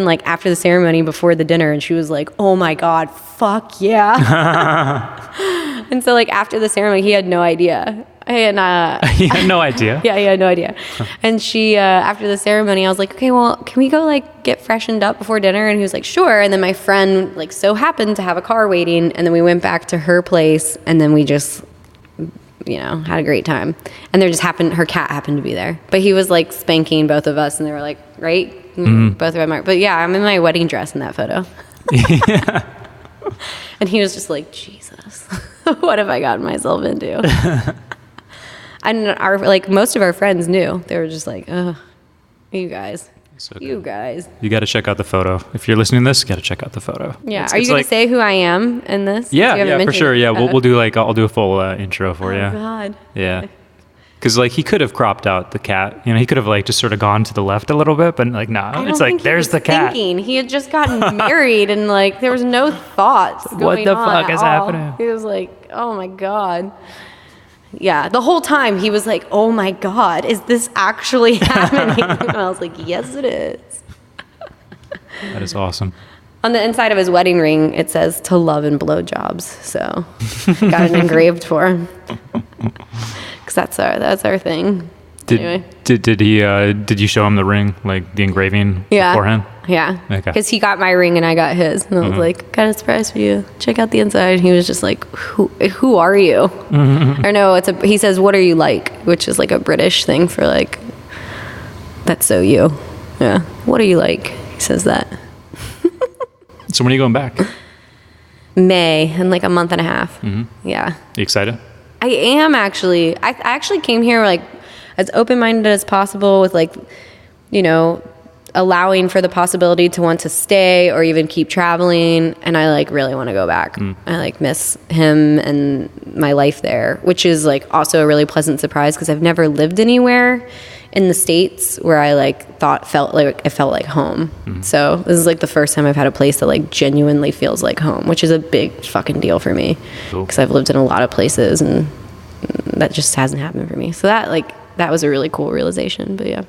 like after the ceremony before the dinner, and she was like, oh my God, fuck yeah. And so like after the ceremony, he had no idea. And he had no idea. Yeah, he had no idea. And she after the ceremony, I was like, okay, well, can we go like get freshened up before dinner? And he was like, sure. And then my friend like so happened to have a car waiting, and then we went back to her place, and then we just had a great time. And there just her cat happened to be there, but he was like spanking both of us, and they were like, right, both of them. But yeah, I'm in my wedding dress in that photo. Yeah. And he was just like, Jesus, what have I gotten myself into? And most of our friends knew. They were just like, oh, you guys. So you guys. You got to check out the photo. If you're listening to this, you got to check out the photo. Yeah. Are you going to say who I am in this? Yeah, for sure. Yeah, we'll do I'll do a full intro for you. Oh, God. Yeah. Because like he could have cropped out the cat. He could have like just sort of gone to the left a little bit, but like nah. It's like there's the cat. He had just gotten married, and like there was no thoughts going on. What the fuck is happening? He was like, oh my God. Yeah, the whole time he was like, oh my God, is this actually happening? And I was like, yes, it is. That is awesome. On the inside of his wedding ring, it says to love and blowjobs. So got it engraved for him. Because that's our thing. Anyway. Did you show him the ring, like the engraving beforehand? Yeah. Okay. Because he got my ring and I got his, and I was like, got a surprise for you. Check out the inside. And he was just like, who are you? Or no, he says, what are you like? Which is like a British thing for like, that's so you. Yeah. What are you like? He says that. So when are you going back? May, in like a month and a half. Mm-hmm. Yeah. You excited? I am actually. I actually came here like as open-minded as possible with like, allowing for the possibility to want to stay or even keep traveling. And I like really want to go back. I like miss him and my life there, which is like also a really pleasant surprise because I've never lived anywhere in the States where I like felt like home. So this is like the first time I've had a place that like genuinely feels like home, which is a big fucking deal for me because I've lived in a lot of places and that just hasn't happened for me. So that was a really cool realization. But yeah.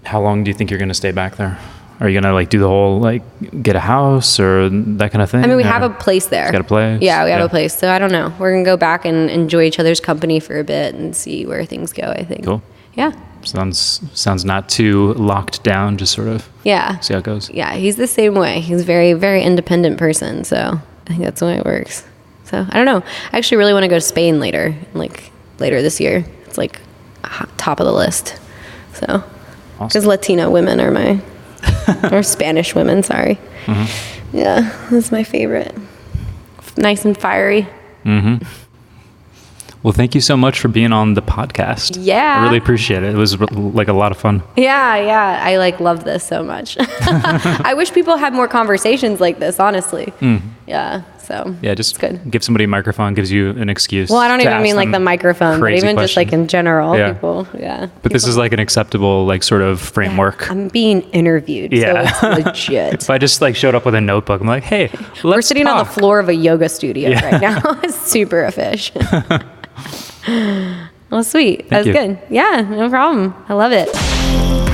How long do you think you're going to stay back there? Are you going to like do the whole like get a house or that kind of thing? I mean, we have a place there. You got a place? Yeah, we have a place. So I don't know. We're going to go back and enjoy each other's company for a bit and see where things go, I think. Cool. Yeah. Sounds not too locked down, just sort of see how it goes. Yeah, he's the same way. He's a very, very independent person. So I think that's the way it works. So I don't know. I actually really want to go to Spain later this year. It's like top of the list. So because Latino women are or Spanish women, sorry. Mm-hmm. Yeah, that's my favorite. Nice and fiery. Mm-hmm. Well, thank you so much for being on the podcast. Yeah. I really appreciate it. It was like a lot of fun. Yeah. I like love this so much. I wish people had more conversations like this, honestly. Yeah. So yeah, just good. Give somebody a microphone gives you an excuse. Well, I don't even mean like the microphone, but even just like in general, people. Yeah. But this is like an acceptable like sort of framework. I'm being interviewed. Yeah. So it's legit. If I just like showed up with a notebook, I'm like, hey, we're sitting on the floor of a yoga studio right now. It's super efficient. Well, sweet. That was good. Yeah, no problem. I love it.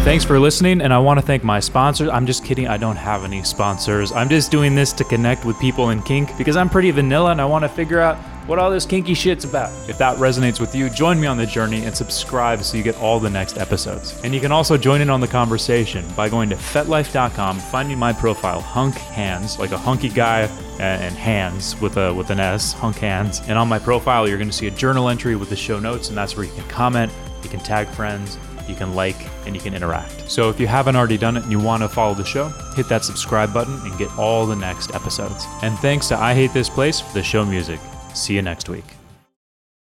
Thanks for listening, and I want to thank my sponsors. I'm just kidding. I don't have any sponsors. I'm just doing this to connect with people in kink because I'm pretty vanilla and I want to figure out what all this kinky shit's about. If that resonates with you, join me on the journey and subscribe so you get all the next episodes. And you can also join in on the conversation by going to fetlife.com, finding my profile, Hunk Hands, like a hunky guy and hands with an S, Hunk Hands. And on my profile, you're going to see a journal entry with the show notes, and that's where you can comment, you can tag friends, you can like, and you can interact. So if you haven't already done it and you want to follow the show, hit that subscribe button and get all the next episodes. And thanks to I Hate This Place for the show music. See you next week.